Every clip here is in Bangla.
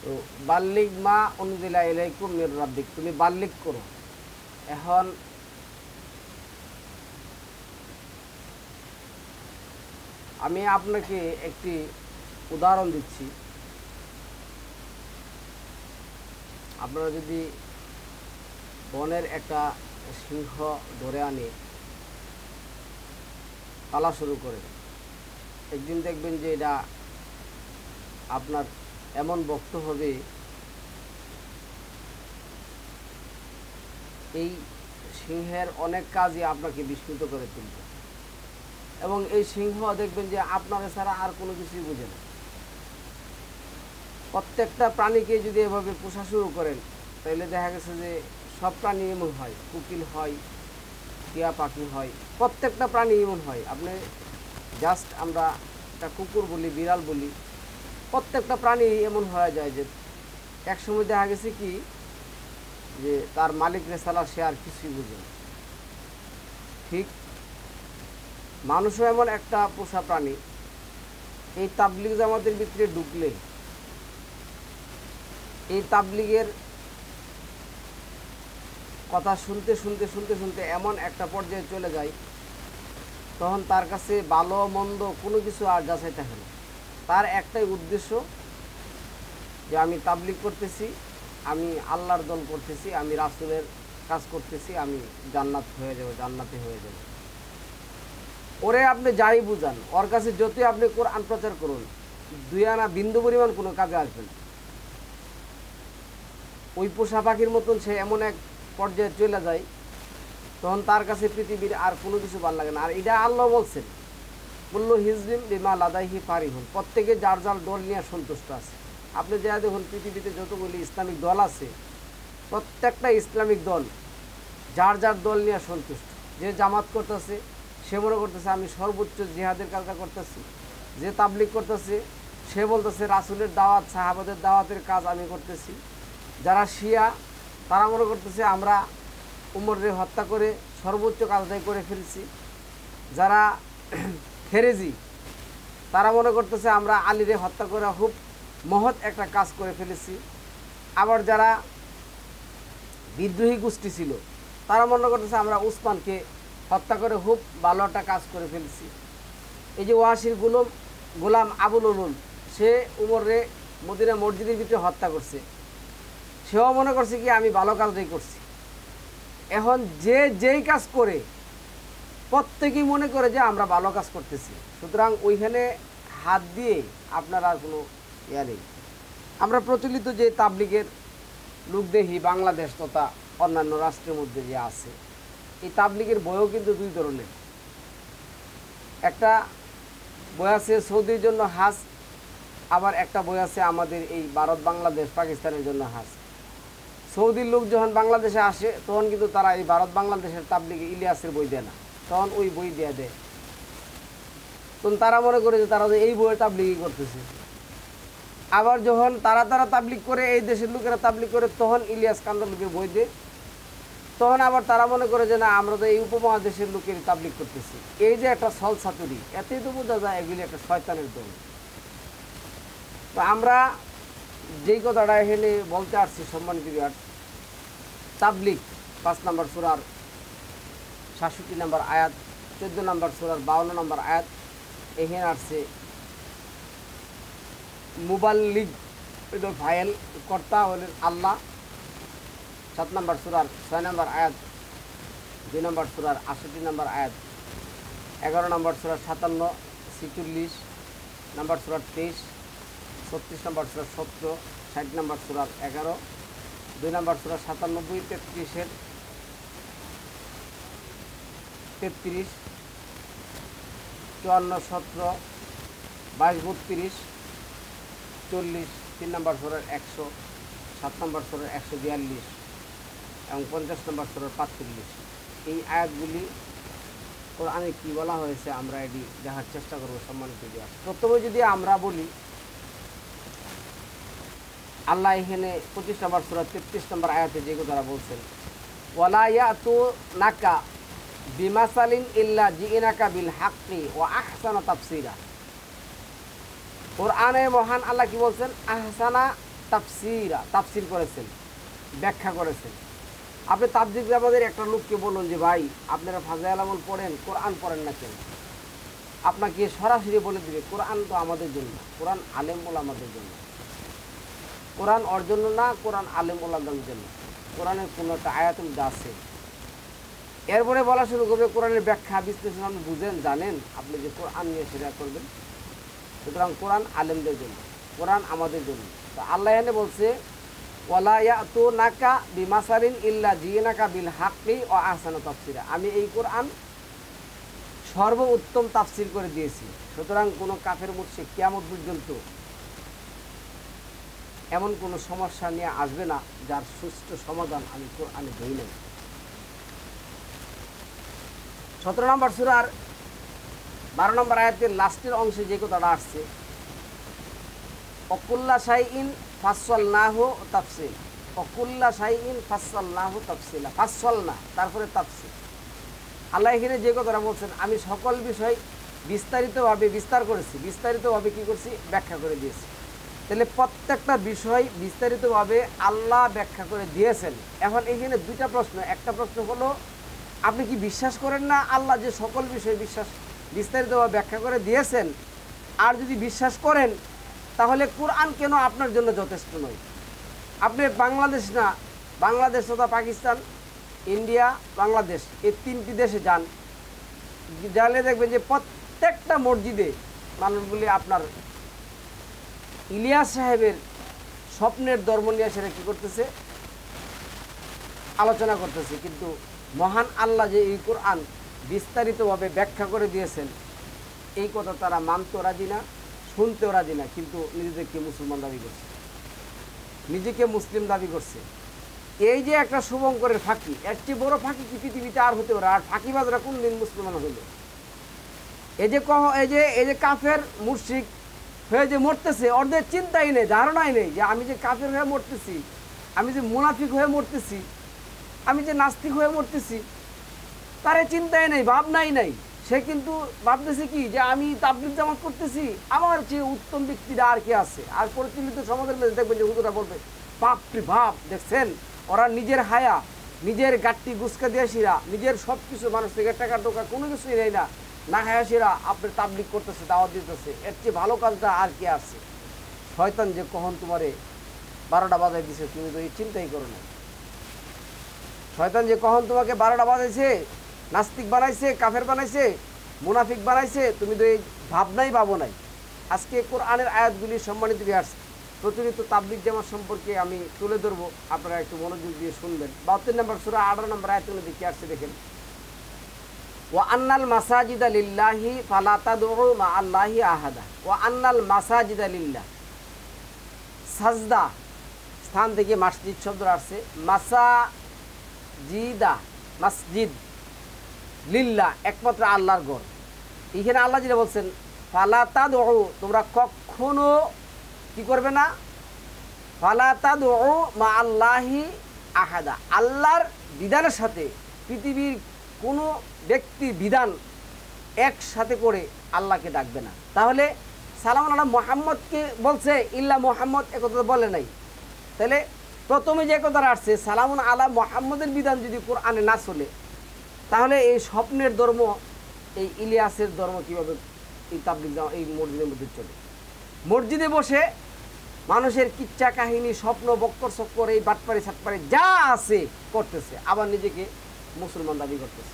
তো বাল্লিগ মা উনজিলা ইলাইকুম মির রাব্বিক, তুমি বাল্লিগ করো। এখন আমি আপনাকে একটি উদাহরণ দিচ্ছি। আপনারা যদি বনের একটা সিংহ ধরে আনে পালা শুরু করে, একদিন দেখবেন যে এটা আপনার এমন বক্ত হবে, এই সিংহের অনেক কাজই আপনাকে বিস্মিত করে তুলবে, এবং এই সিংহ দেখবেন যে আপনারা ছাড়া আর কোনো কিছুই বোঝে না। প্রত্যেকটা প্রাণীকে যদি এভাবে পোষা শুরু করেন, তাহলে দেখা গেছে যে সব প্রাণী এমন হয়, কোকিল হয়, টিয়া পাখি হয়, প্রত্যেকটা প্রাণী এমন হয়। আপনি জাস্ট আমরা একটা কুকুর বলি, বিড়াল বলি, প্রত্যেকটা প্রাণী এমন হয়ে যায় যে একসময় দেখা গেছে কি যে তার মালিকরে ছাড়া সে আর কিছুই বুঝে না। ঠিক মানুষও এমন একটা পোষা প্রাণী। এই তাবলিগ জামাতের ভিতরে ঢুকলে, এই তাবলিগের কথা শুনতে শুনতে শুনতে শুনতে এমন একটা পর্যায়ে চলে যায়, তখন তার কাছে ভালো মন্দ কোনো কিছু আর যাচাই থাকে না। তার একটাই উদ্দেশ্য যে আমি তাবলিগ করতেছি, আমি আল্লাহর দল করতেছি, আমি রাসূলের কাজ করতেছি, আমি জান্নাত হয়ে যাব, জান্নাতে হয়ে যাব। ওরে আপনি যাই বুঝান, ওর কাছে যতই আপনি কোরআন প্রচার করুন, দুই আনা বিন্দু পরিমাণ কোনো কাজে আসবে না। ওই পোষা পাখির মতন সে এমন এক পর্যায়ে চলে যায়, তখন তার কাছে পৃথিবীর আর কোনো কিছু ভালো লাগে না। আর এটা আল্লাহ বলছেন, কুল্লু হিজবিন বিমা লাদাইহি ফারিহুন, প্রত্যেকে যার যার দল নিয়ে সন্তুষ্ট আছে। আপনি যা দেখুন পৃথিবীতে যতগুলি ইসলামিক দল আছে, প্রত্যেকটা ইসলামিক দল যার যার দল নিয়ে সন্তুষ্ট। যে জামাত করতেছে সে মনে করতেছে আমি সর্বোচ্চ জিহাদের কাজটা করতেছি, যে তাবলিগ করতেছে সে বলতেছে রাসূলের দাওয়াত, সাহাবাদের দাওয়াতের কাজ আমি করতেছি। যারা শিয়া তারা মনে করতেছে আমরা উমরে হত্যা করে সর্বোচ্চ কাজটাই করে ফেলছি। যারা খেরেজি তারা মনে করতেছে আমরা আলীরে হত্যা করে খুব মহৎ একটা কাজ করে ফেলেছি। আবার যারা বিদ্রোহী গোষ্ঠী ছিল তারা মনে করতেছে আমরা উসমানকে হত্যা করে খুব ভালো একটা কাজ করে ফেলছি। এই যে ওয়াসির গোলাম আবুল উলুল, সে উমরে মদিনা মসজিদের ভিতরে হত্যা করছে, সেও মনে করছে কি আমি ভালো কাজটাই করছি। এখন যে যেই কাজ করে প্রত্যেকেই মনে করে যে আমরা ভালো কাজ করতেছি, সুতরাং ওইখানে হাত দিয়ে আপনার আর কোনো ইয়া নেই। আমরা প্রচলিত যে তাবলিগের লোক দেখি বাংলাদেশ তথা অন্যান্য রাষ্ট্রের মধ্যে যে আছে, এই তাবলিগের বইও কিন্তু দুই ধরনের। একটা বই আছে সৌদির জন্য হাজ, আবার একটা বই আছে আমাদের এই ভারত, বাংলাদেশ, পাকিস্তানের জন্য হাজ। সৌদির লোক যখন বাংলাদেশে আসে তখন কিন্তু তারা এই ভারত বাংলাদেশের তাবলিগে ইলিয়াসের বই দেয় না, তখন ওই বই দিয়ে দেয়। তখন তারা মনে করে যে তারা এই বইয়ের তাবলিগই করতেছে। আবার যখন তারা তাবলিগ করে, এই দেশের লোকেরা তাবলিগ করে, তখন ইলিয়াস কান্দরলোকের বই দেয়। তখন আবার তারা মনে করে যে না আমরা তো এই উপমহাদেশের লোকের তাবলিগ করতেছি। এই যে একটা ছল ছাতুরি, এতেই তো বোঝা যায় এগুলি একটা শয়তানের দল। তো আমরা যেই কথাটা এখানে বলতে আসছি সম্মানিত ভিউয়ার্স, তাবলিগ 5 নম্বর সূরার 67 নম্বর আয়াত, 14 নম্বর সূরার 52 নম্বর আয়াত, এখানে আসছে মুবাল্লিগ ফাইল কর্তা হলেন আল্লাহ। 7 নম্বর সূরার 6 নম্বর আয়াত, 2 নম্বর সূরার 68 নম্বর আয়াত, 11 নম্বর সূরার 57, 46 নম্বর সূরার 23, 36 নম্বর সূরার 17, 60 নম্বর সূরার 11, 2 নম্বর সূরার 97, 33-এর 33, 54, 17, 22, 32, 40, 3 নম্বর সূরার 100, 7 নম্বর সূরার 142 এবং 50 নম্বর সূরার 45। এই আয়াতগুলি কোরআনে কী বলা হয়েছে আমরা এটি দেখার চেষ্টা করব সম্মানিত ভিউয়ার্স। প্রথমে যদি আমরা বলি, আল্লাহ এখানে 25 নম্বর সূরার 33 নম্বর আয়াতে যে কথাটা বলছেন, ওয়ালা ইয়াতুনাকা বিমাসালিন ইল্লা জিইনাকা বিল হাক্কি ওয়া আহসানা তাফসীরা। কোরআনে মহান আল্লাহ কি বলছেন? আহসানা তাফসীরা, তাফসীর করেছেন, ব্যাখ্যা করেছেন। আপনি তাবলিগ জামাতের একটা লোককে বলুন যে ভাই আপনারা ফাজাইল আমল পড়েন, কোরআন পড়েন না কেন? আপনাকে সরাসরি বলে দিবে কোরআন তো আমাদের জন্য, কোরআন আলেম ওলামাদের জন্য। কোরআন ওর জন্য না, কোরআন আলেম ওলামাদের জন্য। কোরআনের কোনো একটা আয়াতুল আছে, এরপরে বলা শুরু করবে কোরআনের ব্যাখ্যা বিশ্লেষণ আপনি বুঝেন জানেন, আপনি যে কোরআন নিয়ে সেটা করবেন। সুতরাং কোরআন আলেমদের জন্য, কোরআন আমাদের জন্য। তো আল্লাহ এনে বলছে ওয়ালা ইয়াতুনাকা বিমাসালিন ইল্লা জিনাকা বিল হাক্কি ওয়া আহসানা তাফসীরা, আমি এই কোরআন সর্বোত্তম তাফসীর করে দিয়েছি। সুতরাং কোনো কাফের মুশরিক কিয়ামত পর্যন্ত এমন কোনো সমস্যা নিয়ে আসবে না যার সুষ্ঠু সমাধান আমি কোরআনে দেই নাই। 17 নম্বর সূরার 12 নম্বর আয়াতের লাস্টের অংশে যে কথাটা আসছে অকুল্লা শাইইন ফাসসালনাহু তাফসীলা, অকুল্লা শাইইন ফাসসালনাহু তাফসীলা, ফাসসালনা তারপরে তাফসীর। আল্লাহ এখানে যে কথাটা বলছেন আমি সকল বিষয় বিস্তারিতভাবে বিস্তার করেছি, বিস্তারিতভাবে কি করছি, ব্যাখ্যা করে দিয়েছি। তাহলে প্রত্যেকটা বিষয় বিস্তারিতভাবে আল্লাহ ব্যাখ্যা করে দিয়েছেন। এখন এখানে দুইটা প্রশ্ন, একটা প্রশ্ন হলো আপনি কি বিশ্বাস করেন না আল্লাহ যে সকল বিষয় বিস্তারিতভাবে ব্যাখ্যা করে দিয়েছেন? আর যদি বিশ্বাস করেন তাহলে কোরআন কেন আপনার জন্য যথেষ্ট নয়? আপনি বাংলাদেশ না, বাংলাদেশ তথা পাকিস্তান, ইন্ডিয়া, বাংলাদেশ এই 3টি দেশে যান, গেলে দেখবেন যে প্রত্যেকটা মসজিদে মানুষগুলি আপনার ইলিয়াস সাহেবের স্বপ্নের ধর্ম নিয়ে সেটা কী করতেছে, আলোচনা করতেছে। কিন্তু মহান আল্লাহ যে এই কোরআন বিস্তারিতভাবে ব্যাখ্যা করে দিয়েছেন এই কথা তারা মানতেও রাজি না, শুনতেও রাজি না, কিন্তু নিজেদেরকে মুসলমান দাবি করছে, নিজেকে মুসলিম দাবি করছে। এই যে একটা শুভঙ্করের ফাঁকি, এর চেয়ে বড় ফাঁকি কি পৃথিবীতে আর হতে পারে? আর ফাঁকিবাজরা কোন দিন মুসলমান হইল? এই যে কাফের মুশরিক হয়ে যে মরতেছে, ওদের চিন্তাই নেই, ধারণাই নেই যে আমি যে কাফের হয়ে মরতেছি, আমি যে মুনাফিক হয়ে মরতেছি, আমি যে নাস্তিক হয়ে মরতেছি, তার চিন্তাই নেই, ভাবনাই নাই। সে কিন্তু ভাবতেছে কি যে আমি তাবলীগ জামাত করতেছি, আমার চেয়ে উত্তম ব্যক্তিরা আর কি আছে? আর পরিচালিত সমাজের মধ্যে দেখবেন যে হুজুরা বলবে বাপরে বাপ, দেখছেন ওরা নিজের হায়া, নিজের গাট্টি গুসকা দিয়েছিরা, নিজের সব কিছু মানুষ থেকে টাকা টোকা কোনো কিছুই নেই না, না হায়াসিরা আপনার তাবলীগ করতেছে, দাওয়াত দিতেছে, এর চেয়ে ভালো কাজটা আর কি আছে? শয়তান যে কখন তোমারে 12টা বাজাই দিছে তুমি তো এই চিন্তাই করো না। শয়তান যে কখন তোমাকে 12টা বাজাইছে, নাস্তিক বানাইছে, কাফের বানাইছে, মুনাফিক বানাইছে, তুমি তো এই ভাবনাই ভাবো নাই। আজকে কোরআনের আয়াতগুলি সম্মানিত ভিউয়ার্স প্রচলিত তাবলীগ জামাত সম্পর্কে আমি তুলে ধরবো, আপনারা একটু মনোযোগ দিয়ে শুনবেন। 72 নম্বর সূরা 18 নম্বর আয়াতের মধ্যে কি আসছে দেখেন, ওয়া আন্নাল মাসাজিদা লিল্লাহি ফালা তাদউ মা আল্লাহি আহাদা, ওয়া আন্নাল মাসাজিদা লিল্লাহ, সাজদা স্থান থেকে মসজিদ শব্দ আসছে, মাসাজিদা মসজিদ, লিল্লাহ একমাত্র আল্লাহর ঘর। এখানে আল্লাহ যেটা বলছেন ফালা তাদউ, তোমরা কখনো কি করবে না, ফালা তাদউ মা আল্লাহি আহাদা, আল্লাহর বিধানের সাথে পৃথিবীর কোনো ব্যক্তির বিধান একসাথে করে আল্লাহকে ডাকবে না। তাহলে সালাম আলা মুহাম্মদকে বলছে, ইল্লা মুহাম্মদ একথা বলে নাই। তাহলে প্রথমে যে কথাটা আসছে সালামুন আলা মুহাম্মদের বিধান যদি কোরআনে না চলে, তাহলে এই স্বপ্নের ধর্ম, এই ইলিয়াসের ধর্ম কীভাবে এই তাবলীগ এই মসজিদের মধ্যে চলে? মসজিদে বসে মানুষের কিচ্ছা কাহিনী, স্বপ্ন, বক্কর চক্কর, এই বাটপাড়ি ছাটপাড়ি যা আছে করতেছে, আবার নিজেকে মুসলমান দাবি করতেছে।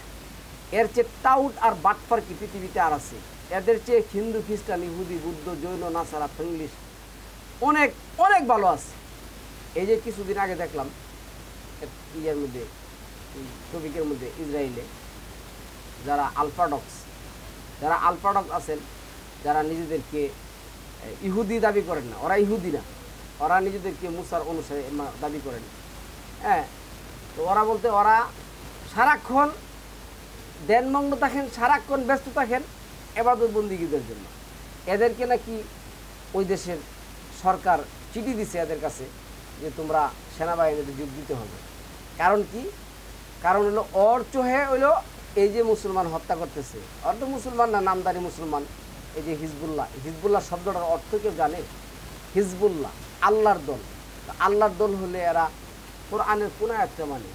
এর চেয়ে টাউট আর বাটপার কি পৃথিবীতে আর আছে? এদের চেয়ে হিন্দু, খ্রিস্টান, ইহুদি, বুদ্ধ, জৈন, নাসারা, ইংলিশ অনেক অনেক ভালো আছে। এই যে কিছুদিন আগে দেখলাম ইয়ের মধ্যে, টপিকের মধ্যে, ইসরায়েলে যারা আলফাডক্স আছেন, যারা নিজেদেরকে ইহুদি দাবি করেন না, ওরা ইহুদি না, ওরা নিজেদেরকে মুসার অনুসারে দাবি করেন। হ্যাঁ, তো ওরা বলতে ওরা সারাক্ষণ ধ্যানমগ্ন থাকেন, সারাক্ষণ ব্যস্ত থাকেন ইবাদত বন্দিগীদের জন্য। এদেরকে নাকি ওই দেশের সরকার চিঠি দিছে এদের কাছে যে তোমরা সেনাবাহিনীতে যোগ দিতে হবে। কারণ কি? কারণ হলো ওর চোহে হইলো এই যে মুসলমান হত্যা করতেছে, ওর তো মুসলমান না, নামদারি মুসলমান। এই যে হিজবুল্লাহ শব্দটার অর্থ কেউ জানে? হিজবুল্লাহ আল্লাহর দল, আল্লাহর দল হলে এরা কোরআনের কোন আয়াতটা মানে,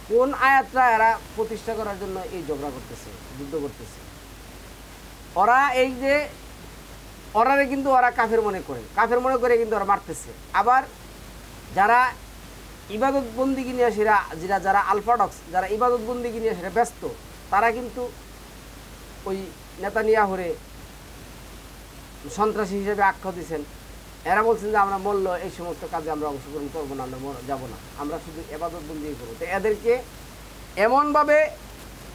কোন আয়াতটা এরা প্রতিষ্ঠা করার জন্য এই ঝগড়া করতেছে, যুদ্ধ করতেছে। ওরা এই যে ওরারে কিন্তু ওরা কাফের মনে করে কিন্তু ওরা মারতেছে। আবার যারা ইবাদত বন্দিগি নিয়ে যারা আলফাডক্স, যারা ইবাদত বন্দিগি নিয়ে সেটা ব্যস্ত, তারা কিন্তু ওই নেতানিয়াহুরে সন্ত্রাসী হিসেবে আখ্যা দিয়েছেন। এরা বলছেন যে আমরা মূল্য এই সমস্ত কাজে আমরা অংশগ্রহণ করবো না, আমরা যাব না, আমরা শুধু ইবাদত বন্দি করবো। তো এদেরকে এমনভাবে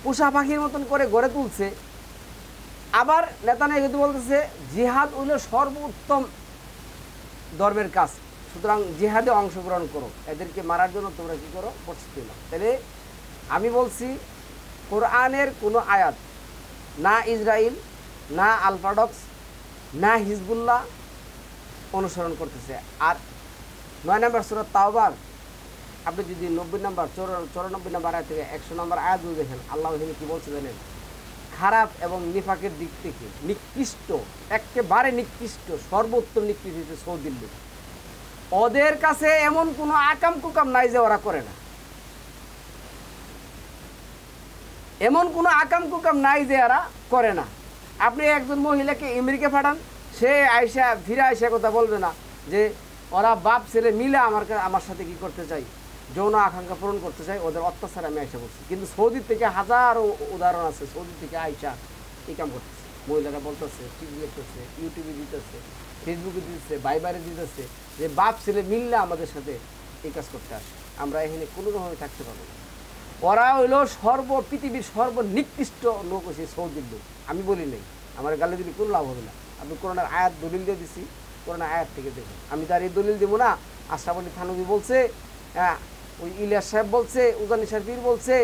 পোষা পাখির মতন করে গড়ে তুলছে। আবার নেতানিয়াহু কিন্তু বলতেছে জিহাদ হইল সর্বোত্তম ধর্মের কাজ, সুতরাং জিহাদে অংশগ্রহণ করো, এদেরকে মারার জন্য তোমরা কী করো, প্রস্তুতি নাও। তাহলে আমি বলছি কোরআনের কোনো আয়াত না ইসরায়েল, না আলফাডক্স, না হিজবুল্লাহ অনুসরণ করতেছে। আর 9 নম্বর সূরা তাওবার আপনি যদি 90 নম্বর 94 নম্বর আয়াত থেকে 100 নম্বর আয়াত দেখেন, আল্লাহ এখানে কী বলছে জানেন? খারাপ এবং নিফাকের দিক থেকে নিকৃষ্ট, একেবারে নিকৃষ্ট, সর্বোত্তম নিকৃষ্ট হচ্ছে সৌদির লোক। ওদের কাছে এমন কোনো আকাম কুকাম নাই যে ওরা করে না, এমন কোনো আকাম কুকাম নাই যে এরা করে না। আপনি একজন মহিলাকে আমেরিকা পাঠান, সে আয়সা ফিরে আয়সা কথা বলবে না যে ওরা বাপ ছেলে মিলে আমার সাথে কি করতে চাই, যৌন আকাঙ্ক্ষা পূরণ করতে চাই, ওদের অত্যাচার আমি আয়সা করছি। কিন্তু সৌদির থেকে হাজারো উদাহরণ আছে, সৌদি থেকে আয়সা এই কাম করতেছে, মহিলারা বলতেছে, টিভি দেখতেছে, ইউটিউবে দিতেছে, ফেসবুকে দিতেছে, বাইবারে দিতেছে যে বাপ ছেলে মিললে আমাদের সাথে এই কাজ করতে আসে, আমরা এখানে কোনোভাবে থাকতে পারবো না। ওরা হইল পৃথিবীর সর্বনিকৃষ্ট লোক হচ্ছে সৌদির লোক। আমি বলি নাই, আমার গালে দিলে কোনো লাভ হবে না। আমি কোরআনের আয়াত দলিল দিয়ে দিছি, কোরআনের আয়াত থেকে দেখুন। আমি তার এই দলিল দেবো না। আশরাফ আলী থানভী বলছে, হ্যাঁ, ওই ইলিয়াস সাহেব বলছে, উজানি সাহেব পীর বলছে,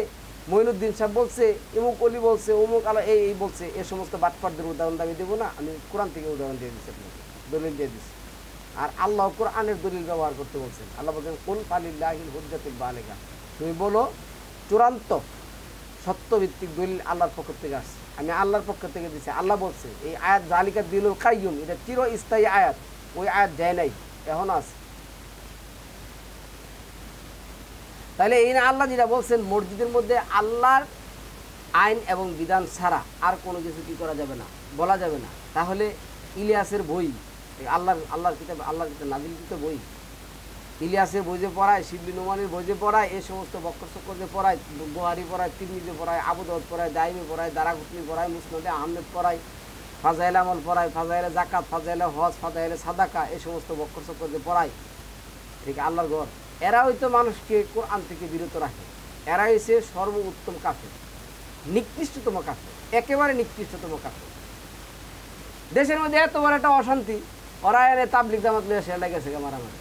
মঈনুদ্দিন সাহেব বলছে, ইমুক অলি বলছে, অমুক আলা এই বলছে, এ সমস্ত বাটপাটদের উদাহরণ আমি দেবো না। আমি কোরআন থেকে উদাহরণ দিয়ে দিচ্ছি, আপনাকে দলিল দিয়ে দিচ্ছি। আর আল্লাহ কোরআনের দলিল ব্যবহার করতে বলছেন। আল্লাহ বলছেন কুল ফালিল্লাহিল হুজ্জাতুল বালিগা, তুমি বলো চূড়ান্ত সত্যভিত্তিক দলিল আল্লাহর পক্ষ থেকে আসছে, আমি আল্লাহর পক্ষ থেকে দিচ্ছি। আল্লাহ বলছে এই আয়াত জালিকা দিলুল কাইয়ুম, এটা চিরস্থায়ী আয়াত, ওই আয়াত যায় নাই, এখন আছে। তাহলে এই না আল্লাহ যেটা বলছেন, মসজিদের মধ্যে আল্লাহর আইন এবং বিধান ছাড়া আর কোনো কিছু কি করা যাবে না, বলা যাবে না। তাহলে ইলিয়াসের বই, আল্লাহর কিতাব নাজিলকৃত বই, ইলিয়াসের বই যে পড়ায়, শিবলি নোমানির বই যে পড়ায়, এই সমস্ত বক্কর চক্কর যে পড়ায়, বুখারী পড়ায়, তিরমিজি পড়ায়, আবু দাউদ পড়ায়, দাইমি পড়ায়, দারাকুতনি পড়ায়, মুসনাদে আহমেদ পড়ায়, ফাজাইল আমল পড়ায়, ফাজাইলে জাকাত, ফাজাইলে হজ, ফাজাইলে সাদাকা, এই সমস্ত বক্কর চক্কর যে পড়ায়, ঠিক আল্লাহর ঘর, এরা হয়তো মানুষকে কোরআন থেকে বিরত রাখে। এরা হচ্ছে সর্বোত্তম কাফের, নিকৃষ্টতম কাফের, একেবারে নিকৃষ্টতম কাফের। দেশের মধ্যে এত বড় একটা অশান্তি, ওরা এনে তাবলিগ জামাত লিয়ে সেটা গেছে মারামারি।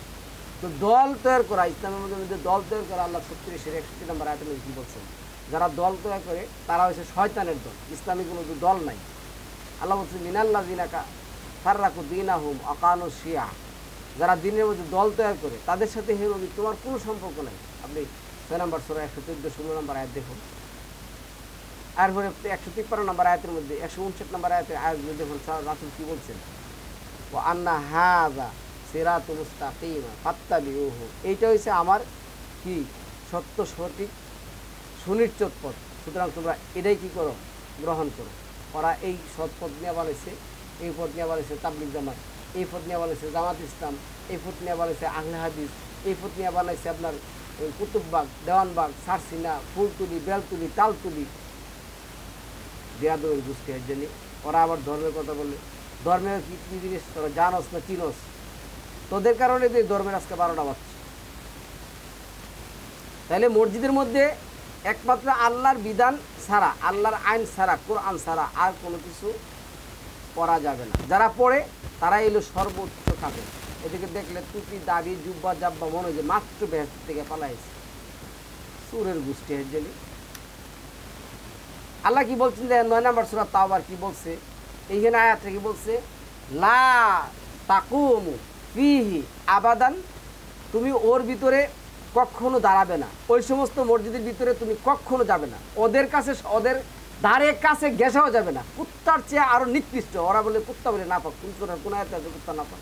তো দল তৈরি করা, ইসলামের মধ্যে দল তৈরি করা, আল্লাহ 36-61 নম্বর আয়াতে কি বলছেন? যারা দল তৈরি করে তারা হচ্ছে শয়তানের দল, ইসলামী কোনো দল নাই। আল্লাহ বলছেন মিনাল্লাযিনা ফাররাকু দীনাহুম আকানু শিয়া, যারা দিনের মধ্যে দল তৈরি করে তাদের সাথে হে নবী তোমার কোনো সম্পর্ক নাই। আপনি 6 নম্বর সূরা 114-16 নম্বর আয়াত দেখুন। এরপরে 153 নম্বর আয়াতের মধ্যে 159 নম্বর আয়াতের আয়াত দেখুন, রাসূল কি বলছেন? ওয়া আন্না হাযা সিরাতুল মুস্তাকিমা ফাত্তাবিউহু, এইটা হচ্ছে আমার কি সত্য সঠিক সুনিশ্চিত পথ, সুতরাং তোমরা এটাই কি করো, গ্রহণ করো। ওরা এই সৎ পথ নিয়ে বানাইছে, এই পথ নিয়ে বানাইছে তাবলিগ জামাত, এই পথ নিয়ে বানাইছে জামাত ইসলাম, এই পথ নিয়ে বানাইছে আহলে হাদিস, এই পথ নিয়ে বানাইছে আপনার কুতুববাগ, দেওয়ানবাগ, সারসিনা, ফুলতুলি, বেলতুলি, তালতুলি, বেয়াদবের গোষ্ঠী জানি। ওরা আবার ধর্মের কথা বলে, ধর্মের কি জিনিস তোরা জানোস না চিনোস, তোদের কারণে যে ধর্মের আজকে 12টা বাজছে। তাহলে মসজিদের মধ্যে একমাত্র আল্লাহর বিধান ছাড়া, আল্লাহর আইন ছাড়া, কোরআন ছাড়া আর কোনো কিছু পড়া যাবে না। যারা পড়ে তারা এলো সর্বোচ্চ কাফের। এদিকে দেখলে টুপি, দাড়ি, জুব্বা জাব্বা মনে হয় যে মাত্র বেহেশত থেকে পালাইছে, সুরের গোষ্ঠী হেজলি। আল্লাহ কি বলছেন? 9 নম্বর সূরা তাওবার কি বলছে? এইখানে আয়াতে কি বলছে? লা তাকুমু ফিহি আবাদান, তুমি ওর ভিতরে কখনো দাঁড়াবে না, ওই সমস্ত মসজিদের ভিতরে তুমি কখনো যাবে না, ওদের কাছে, ওদের ধারে কাছে ঘেঁষাও যাবে না, কুত্তার চেয়ে আরো নিকৃষ্ট। ওরা বলে কুত্তা বলে না পাক, কোন আয়াতে আছে কুত্তা না পাক?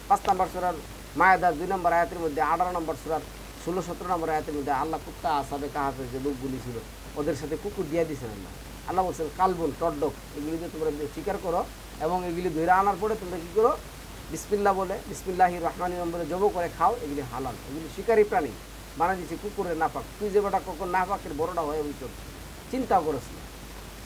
5 নম্বর সূরার মায়াদার 2 নম্বর আয়াতের মধ্যে, 18 নম্বর সূরার 16-17 নম্বর আয়াতের মধ্যে আল্লাহ কুত্তা আসাবে কাহাফের যে লোকগুলি ছিল ওদের সাথে কুকুর দিয়ে দিয়েছেন আল্লাহ। আল্লাহ বলছেন কালবুন টড্ডক এগুলিকে তোমরা স্বীকার করো এবং এগুলি ধরে আনার পরে তোমরা কী করো, বিসমিল্লাহ বলে বিসমিল্লাহির রহমানির রহিম বলে জব করে খাও, এগুলি হালাল, এগুলি শিকারী প্রাণী বানা দিচ্ছে কুকুরের নাপাক। তুই যে বেটা কখন নাপাকের বড়টা হয় ওই তোর চিন্তাও করিস না।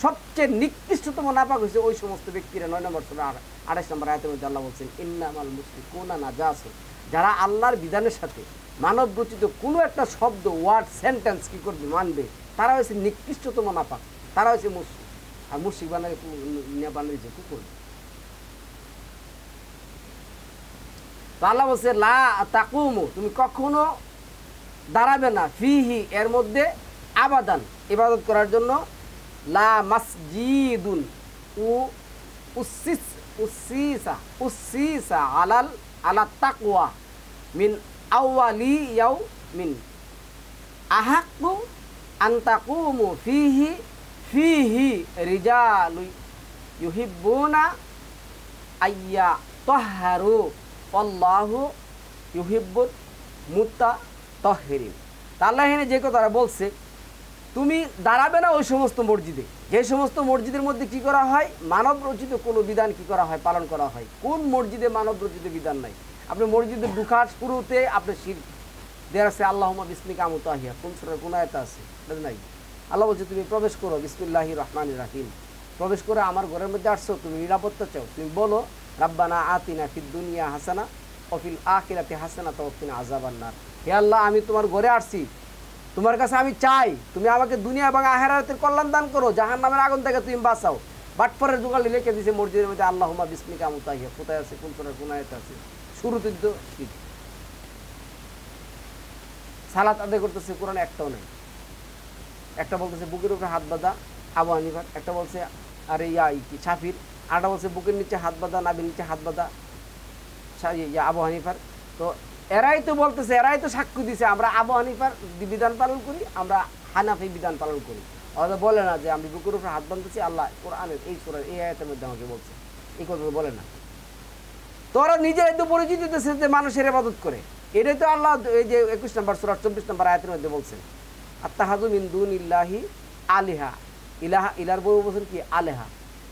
সবচেয়ে নিকৃষ্টতম নাপাক হয়েছে ওই সমস্ত ব্যক্তিরা 9 নম্বর সূরা 28 নম্বর আয়াতের মধ্যে আল্লাহ বলছেন ইন্নামাল মুশরিকুনা নাজাসুন, যারা আল্লাহর বিধানের সাথে মানব রচিত কোনো একটা শব্দ ওয়ার্ড সেন্টেন্স কী করবে মানবে, তারা হয়েছে নিকৃষ্টতম নাপাক, তারা হয়েছে মুশরিক। আর মুশরিক বানিয়েছে কুকুর। তো আল্লাহ বলছে লা তাকুমু, তুমি কখনো দাঁড়াবে না, ফিহি এর মধ্যে, আবাদান ইবাদত করার জন্য, লা মাসজিদুন উসিসা আলা তাকওয়া মিন আউয়ালি ইয়াউমিন আহাক্কু আন তাকুমু ফিহি রিজালু ইউহিব্বুনা আইয়া তাহহারু আল্লাহু ইউহিব্বুল মুতাতাহহিরিন। আল্লাহ এখানে যে কথাটা বলছে, তুমি দাঁড়াবে না ওই সমস্ত মসজিদে যে সমস্ত মসজিদের মধ্যে কি করা হয়, মানব রচিত কোনো বিধান কি করা হয়, পালন করা হয়। কোন মসজিদে মানব রচিত বিধান নাই? আপনি মসজিদে ঢুকার শুরুতে আপনি শিরক দেয়ার আছে আল্লাহুম্মা বিসমিকা মুতাহিয়া, কোন সূরার কোন আয়াত আছে এটা নাই। আল্লাহ বলছে তুমি প্রবেশ করো বিসমিল্লাহির রহমানির রহিম, প্রবেশ করে আমার ঘরের মধ্যে আসছো, তুমি নিরাপত্তা চাও, তুমি বলো রাব্বানা আতিনা ফিদ দুনিয়া হাসানা ওয়া ফিল আখিরাতি হাসানাতাও ওয়া কিনা আযাবান্নার। হে আল্লাহ, আমি তোমার ঘরে আসছি, তোমার কাছে আমি চাই তুমি আমাকে দুনিয়া এবং আখিরাতের কল্যাণ দান করো, জাহান্নামের আগুন থেকে তুমি বাঁচাও। বাটপারের যুগাল লিখে দিয়েছে মসজিদের মধ্যে আল্লাহুম্মা বিসমিকা মুতাহিয়া, কোথায় আছে, কোন সূরার কোন আয়াত আছে? শুরুতে তো ঠিক সালাত আদায় করতেছে, কোরআনে একটাও নেই। একটা বলতেছে বুকের উপরে হাত বাঁধা আবু হানিফার, একটা বলছে আরে কি শাফির, আরেকটা বলছে বুকের নিচে হাত বাঁধা, নাভির নিচে হাত বাঁধা আবু হানিফার। তো এরাই তো বলতেছে, এরাই তো সাক্ষ্য দিছে আমরা আবু হানিফার বিধান পালন করি, আমরা হানাফি বিধান পালন করি। ওরা বলে না যে আমি বুকের উপরে হাত বাঁধতেছি, আল্লাহ কোরআনের এই সূরার এই আয়াতের মধ্যে আমাকে বলছে, এই কথা তো বলে না। তোরা নিজেরাই তো পরিচিত দিতেছে যে মানুষের ইবাদত করে। এটাই তো আল্লাহ এই যে 21 নম্বর সূরা 24 নম্বর আয়াতের মধ্যে বলছেন আত্তাহাযু মিন দুনিল্লাহি আলিহা, ইলাহা ইলার বউ বলছেন কি আলেহা,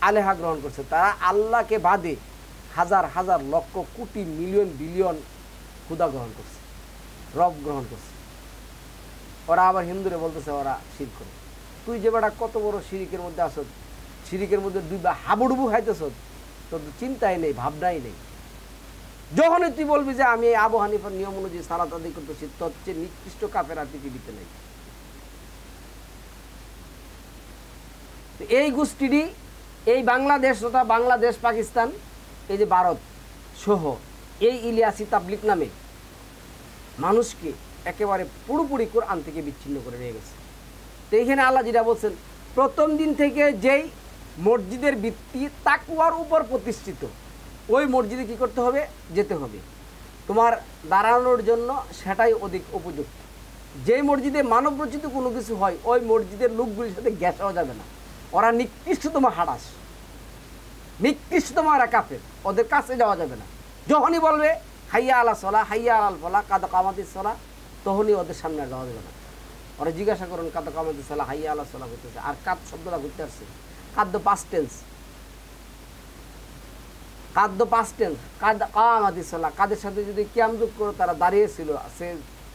আলেহা গ্রহণ করছে। তারা আল্লাহকে বাদে হাজার হাজার লক্ষ কোটি মিলিয়ন বিলিয়ন খুদা গ্রহণ করছে, রব গ্রহণ করছে। ওরা আবার হিন্দুরে বলতেছে ওরা শিরক করে। তুই যে বেটা কত বড় শিরিকের মধ্যে আসত, শিরিকের মধ্যে দুইবার হাবুডুবু খাইতেছ, তোর চিন্তাই নেই, ভাবনাই নেই। যখনই তুই বলবি যে আমি আবু হানিফার নিয়ম অনুযায়ী সালাত আদায় করতেছি, তোর চেয়ে নিকৃষ্ট কাফের আর পৃথিবীতে নেই। এই গোষ্ঠীটি এই বাংলাদেশ তথা বাংলাদেশ পাকিস্তান এই যে ভারত সহ এই ইলিয়াসি তাবলিগ নামে মানুষকে একেবারে পুরোপুরি কোরআন থেকে বিচ্ছিন্ন করে নিয়ে গেছে। তো এইখানে আল্লাহ যেটা বলছেন, প্রথম দিন থেকে যেই মসজিদের ভিত্তি তাকওয়ার উপর প্রতিষ্ঠিত, ওই মসজিদে কী করতে হবে, যেতে হবে। তোমার দাঁড়ানোর জন্য সেটাই অধিক উপযুক্ত। যেই মসজিদে মানব রচিত কোনো কিছু হয়, ওই মসজিদের লোকগুলির সাথে গ্যাসাও যাবে না। ওরা নিকৃষ্টতম হারাস, নিকৃষ্টতম এরা কাফের, ওদের কাছে যাওয়া যাবে না। যখনই বলবে হাইয়া আলা সলা, হাইয়া আলাল ফলা, কাদা কামাতিস সলা, তখনই ওদের সামনে আর যাওয়া যাবে না। ওরা জিজ্ঞাসা করুন কাদা কামাতিস সলা, হাইয়া আলা সলা করতেছে, আর কাদ শব্দটা ঘুরতে আসছে, খাদ্য পাস্ট টেন্স, খাদ্য পাস্ট টেন্স, কাদা কামাতিস সলা, কাদের সাথে যদি কিয়াম যোগ করো তারা দাঁড়িয়েছিল, সে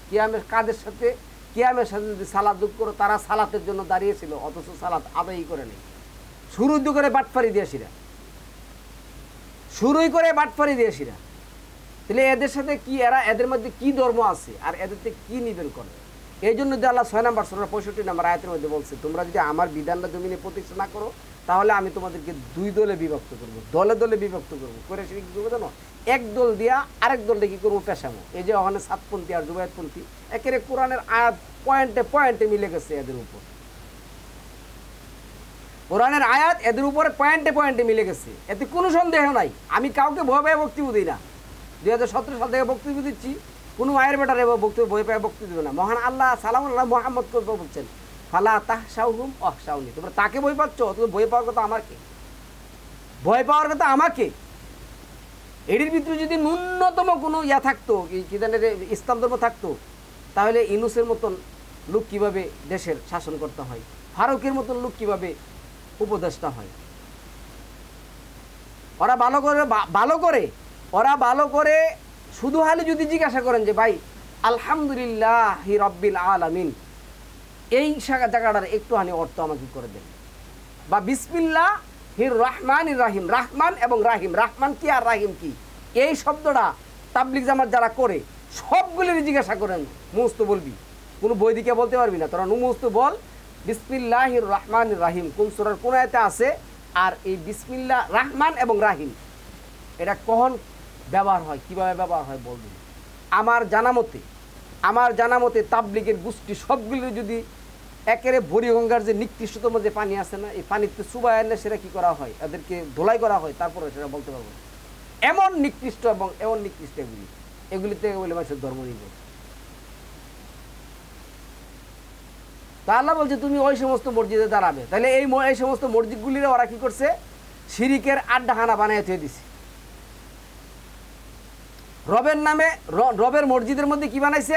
কিয়ামের কাদের সাথে কিয়ামের সাথে যদি সালাত যোগ করো তারা সালাতের জন্য দাঁড়িয়েছিল, অথচ সালাত আদায়ই করে নেই। শুরুই করে বাটফারি দিয়েছিরা, শুরুই করে বাটফারি দিয়েছিরা। তাহলে এদের সাথে কি, এরা এদের মধ্যে কি ধর্ম আছে আর এদের থেকে কি নিবেদন করে? এই জন্য যে আল্লাহ 6 নম্বর সূরা 65 নম্বর আয়াতের মধ্যে বলছে, তোমরা যদি আমার বিধানটা জমিনে প্রতিষ্ঠা না করো তাহলে আমি তোমাদেরকে 2 দলে বিভক্ত করবো, দলে দলে বিভক্ত করবো। করে সেটা কী করবো জানো? এক দল দিয়া আরেক দলটা কী করবো, পেশামো। এই যে ওখানে সাতপন্থী আর জুবায়েতপন্থী একেবারে কোরআনের আয়াত পয়েন্টে পয়েন্টে মিলে গেছে এদের উপর। কোরআনের আয়াত এদের উপরে পয়েন্টে পয়েন্টে মিলে গেছে, এতে কোনো সন্দেহ নাই। আমি কাউকে ভয় পায় বক্তব্য দিই না। 2017 সাল থেকে বক্তব্য দিচ্ছি, কোনো মায়ের বেটারে বক্তব্য ভয় পায় বক্তব্য দেবে না। মহান আল্লাহ সালামুল্লাহ মোহাম্মদ বলছেন ফালা তাহশাউহুম ওয়াহশাউনি, তোমরা তাকে ভয় পাচ্ছ, তুমি ভয় পাওয়ার কথা আমাকে, ভয় পাওয়ার কথা আমাকে। এটির ভিতরে যদি ন্যূনতম কোনো ইয়া থাকতো, কি জানেন ইসলাম ধর্ম থাকতো, তাহলে ইউনূসের মতন লোক কিভাবে দেশের শাসন করতে হয়, ফারুকের মতন লোক কিভাবে উপদেষ্টা হয়। ওরা ভালো করে শুধু হালে যদি জিজ্ঞাসা করেন যে ভাই আলহামদুলিল্লাহি রাব্বিল আলামিন, এই জায়গাটার একটুখানি অর্থ আমাকে করে দেন, বা বিসমিল্লাহির রহমানির রাহিম, রাহমান এবং রাহিম, রাহমান কি আর রাহিম কি, এই শব্দটা তাবলিগ জামাত যারা করে সবগুলির জিজ্ঞাসা করেন, মুখস্থ বলবি, কোনো বই দিকে বলতে পারবি না, তোরা মুখস্থ বল বিসমিল্লাহির রহমানির রাহিম কোন সূরার কোন আয়াতে আছে, আর এই বিসমিল্লাহ রাহমান এবং রাহিম এটা কখন ব্যবহার হয়, কিভাবে ব্যবহার হয় বলবেন। আমার জানা মতে তাবলিগের গোষ্ঠী সবগুলো যদি একেবারে ভরিগঙ্গার যে নিকৃষ্টতম যে পানি আছে না, এই পানিতে চুবায় এনে সেটা কী করা হয়, এদেরকে ধোলাই করা হয়, তারপরে সেটা বলতে পারবো। এমন নিকৃষ্ট এবং এমন নিকৃষ্ট এগুলিতে বলে মানুষের ধর্ম নিব। তা আল্লাহ বলছে তুমি ওই সমস্ত মসজিদে দাঁড়াবে, তাহলে এই সমস্ত মসজিদগুলিরে ওরা কি করছে, শিরিকের আড্ডাখানা বানিয়ে থুয়ে দিছে। রবের নামে রবের মসজিদের মধ্যে কি বানাইছে,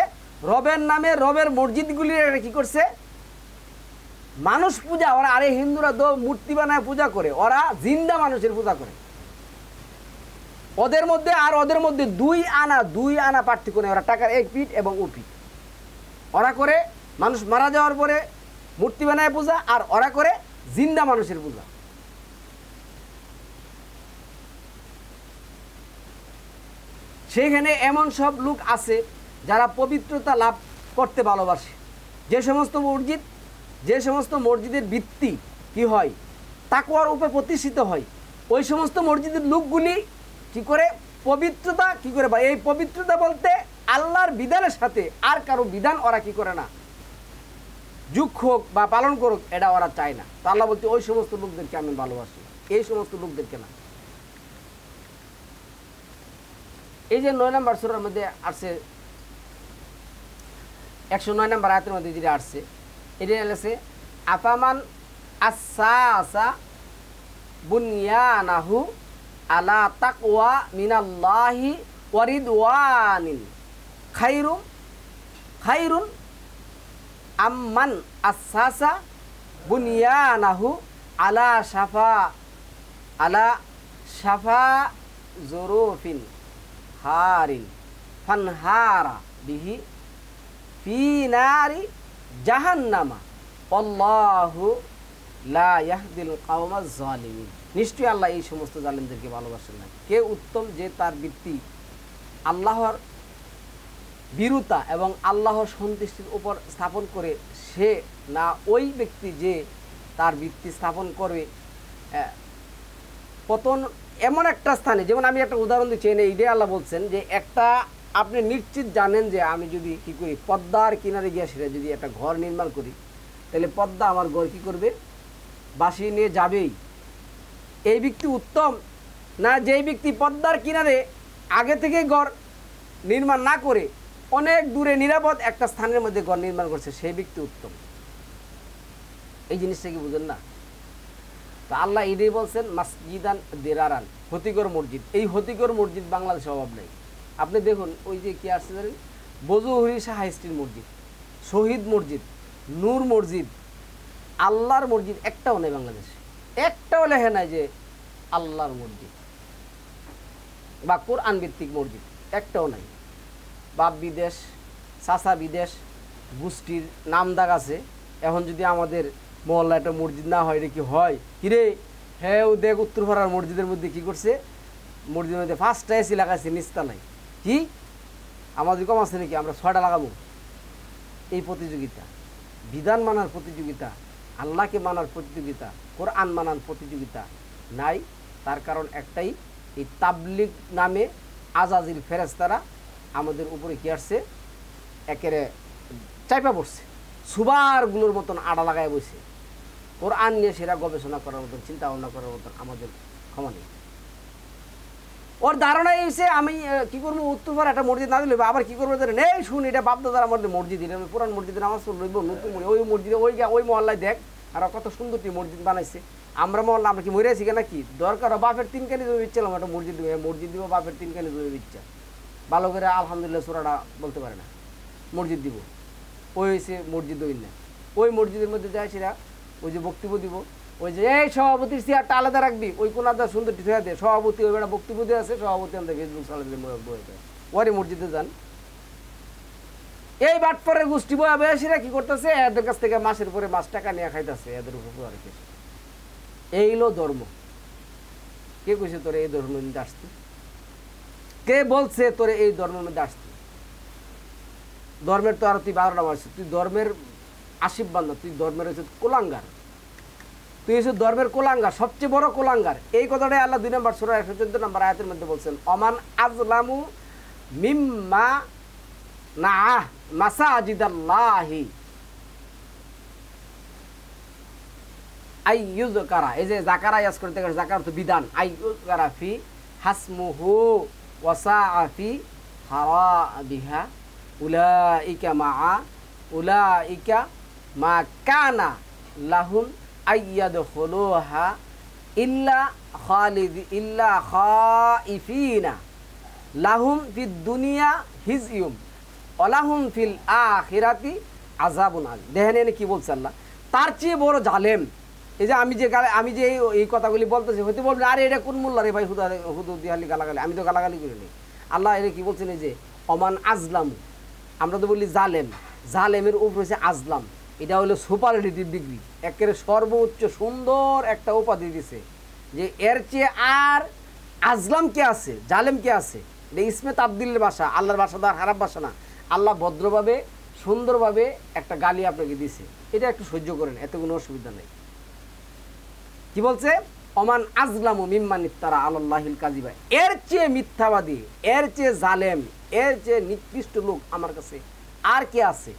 রবের নামে রবের মসজিদগুলি কি করছে, মানুষ পূজা। ওরা আরে হিন্দুরা তো মূর্তি বানায় পূজা করে, ওরা জিন্দা মানুষের পূজা করে। ওদের মধ্যে দুই আনা পার্থক্য নেই, ওরা টাকার এক পিঠ এবং ও পিঠ। ওরা করে মানুষ মারা যাওয়ার পরে মূর্তি বানায় পূজা, আর ওরা করে জিন্দা মানুষের পূজা। সেখানে এমন সব লোক আছে যারা পবিত্রতা লাভ করতে ভালোবাসে। যে সমস্ত মসজিদের ভিত্তি কি হয়, তাকওয়ার উপরে প্রতিষ্ঠিত হয়, ওই সমস্ত মসজিদের লোকগুলি কি করে পবিত্রতা কি করে, বা এই পবিত্রতা বলতে আল্লাহর বিধানের সাথে আর কারো বিধান ওরা কি করে না, যুগ হোক বা পালন করুক, এটা ওরা চায় না। তো আল্লাহ বলতে ওই সমস্ত লোকদেরকে আমি ভালোবাসি, এই সমস্ত লোকদেরকে না। এই যে 9 নম্বর সূরার মধ্যে আসছে, 109 নম্বর আয়াতের মধ্যে যেটা আসছে, এটা আছে আফামান আসাসা বুনিয়ানাহু আলা তাকওয়া মিনাল্লাহি ওয়া রিদওয়ানিন খায়রুন আম্মান আসাসা বুনিয়ানাহু আলা শাফা জুরুফিন হারিন ফানহারা বিহি ফি নারি জাহান্নামা আল্লাহু লা ইয়াহদিল কওমাজ জালিমিন। নিশ্চয়ই আল্লাহ এই সমস্ত জালিমদেরকে ভালোবাসেন না। কে উত্তম, যে তার ভিত্তি আল্লাহর বিরুতা এবং আল্লাহর সন্তুষ্টির উপর স্থাপন করে, সে না ওই ব্যক্তি যে তার ভিত্তি স্থাপন করবে পতন এমন একটা স্থানে। যেমন আমি একটা উদাহরণ দিচ্ছি, এইটাই আল্লাহ বলছেন যে একটা আপনি নিশ্চিত জানেন যে আমি যদি কি করি, পদ্মার কিনারে গিয়ে সেটা যদি একটা ঘর নির্মাণ করি, তাহলে পদ্মা আমার ঘর কি করবে, বাসিয়ে নিয়ে যাবেই। এই ব্যক্তি উত্তম না যেই ব্যক্তি পদ্মার কিনারে আগে থেকে ঘর নির্মাণ না করে অনেক দূরে নিরাপদ একটা স্থানের মধ্যে ঘর নির্মাণ করছে, সেই ব্যক্তি উত্তম। এই জিনিসটা কি বুঝেন না? তা আল্লাহ এটাই বলছেন মাসজিদান দেরারান, হতিগর মসজিদ। এই হতিগর মসজিদ বাংলাদেশে অভাব নেই। আপনি দেখুন ওই যে কি আসছে জানেন, বজুহরি শাহ স্ট্রিট মসজিদ, শহীদ মসজিদ, নূর মসজিদ, আল্লাহর মসজিদ একটাও নেই বাংলাদেশে। একটাও লেখে নাই যে আল্লাহর মসজিদ বা কোরআন ভিত্তিক মসজিদ, একটাও নাই। বাপ বিদেশ, চাচা বিদেশ, গোষ্ঠীর নাম দাগ আছে। এখন যদি আমাদের মহল্লা একটা মসজিদ না হয়, এটা কি হয়? কিরে হ্যাঁ, ও দেখ উত্তরপাড়ার মসজিদের মধ্যে কি করছে, মসজিদের মধ্যে 5টা এসি লাগাইছে, নিচতলায়। কি আমাদের কম আছে নাকি, আমরা 6টা লাগাবো? এই প্রতিযোগিতা, বিধান মানার প্রতিযোগিতা, আল্লাহকে মানার প্রতিযোগিতা, কোরআন মানার প্রতিযোগিতা নাই। তার কারণ একটাই, এই তাবলিগ নামে আজাজিল ফেরেশতারা আমাদের উপরে কি আসছে, একেবারে চাইপা পড়ছে, সুবারগুলোর মতন আড়া লাগায় বসে। কোরআন নিয়ে সেরা গবেষণা করার মতন, চিন্তা ভাবনা করার মতন আমাদের ক্ষমা নেই। ওর ধারণা এসে আমি কি করবো, উত্তরপাড়া একটা মসজিদ না দিলে আবার কি করবো জানেন, এই শুন এটা বাপদাদার আমাদের মসজিদ, এটা পুরান মসজিদের নামাজ পড়বো, নতুন ওই মসজিদে ওই মহল্লায় দেখ আর কত সুন্দরটি মসজিদ বানাইছে, আমরা মহল্লা আমরা কি মরে আছি কেন কি দরকার বাপের 3 কানি জমি বিচ্ছিলাম একটা মসজিদ দিব মসজিদ দিব বাপের 3 কানি জমি বিচ্ছা ভালো করে আলহামদুলিল্লাহ সূরাটা বলতে পারে না মসজিদ দিব ওই হয়েছে মসজিদ হইল না ওই মসজিদের মধ্যে যায় সেরা ওই যে বক্তব্য দিব ওই যে এই সভাপতির চেয়ারটা আলাদা রাখবি ওই কোনাটা সুন্দর ঠিক আছে সভাপতি ওই বেড়া বক্তব্য দিয়ে আছে সভাপতি আমাদের ফেসবুক চালাতে ওরে মসজিদে যান এই বাটপাড়ের গোষ্ঠী বয়াসীরা কি করতেছে এদের কাছ থেকে মাসের পরে মাস টাকা নিয়ে খাইতেছে এদের উপর আর কি এই হলো ধর্ম কে কইছে তোরে এই ধর্মের মধ্যে আসতে কে বলছে তোরে এই ধর্মের মধ্যে আসতে ধর্মের তো আর তুই 12টা মাস তুই ধর্মের আশীর্বাদ না তুই ধর্মের হচ্ছে কোলাঙ্গার তুই হচ্ছে ধর্মের কোলাঙ্গার সবচেয়ে বড় কোলাঙ্গার এই কথাটাই আল্লাহ 2 নম্বর সূরা 114 নম্বর আয়াতের মধ্যে বলছেন অমান আজলামু মিম্মা না মাসাজিদাল্লাহি আইয়ুযকারা এই যে যাকারা ইয়াস করতে গেছে যাকার তো বিধান আইয়ুযকারা ফি হাসমুহু ওয়াসাআ ফি হারাবিহা উলাইকা মা কানা লাহুম আইয়াদখুলুহা ইল্লা খাইফিনা লাহুম ফিদ দুনিয়া হিজয়ুম ওয়ালাহুম ফিল আখিরাতি আযাবুন আযীম দেখেন এনে কি বলছে আল্লাহ তার চেয়ে বড় জালেম এই যে আমি যে এই কথাগুলি বলতেছি হয়তো বলবেন আরে এটা কোন মোল্লা রে ভাই হুদু দিহালি গালাগালি আমি তো গালাগালি করি নি আল্লাহ এর কি বলছেন এই যে অমান আজলাম আমরা তো বলি জালেম জালেমের উপর হচ্ছে আজলাম এটা হলো সুপারলেটিভ ডিগ্রি একেবারে সর্বোচ্চ সুন্দর একটা উপাধি দিছে যে এর চেয়ে আর আজলাম কে আছে জালেম কে আছে এটা ইসমে তাবদিলের ভাষা আল্লাহর ভাষা তো আর খারাপ ভাষা না আল্লাহ ভদ্রভাবে সুন্দরভাবে একটা গালি আপনাকে দিছে এটা একটু সহ্য করেন এতে কোনো অসুবিধা নেই কি বলছে অমান আজলামু মিম্মান ইফতারা আলাল্লাহিল কাযিবা এর চেয়ে মিথ্যাবাদী এর চেয়ে জালেম এর চেয়ে নিকৃষ্ট লোক আমার কাছে আর কে আছে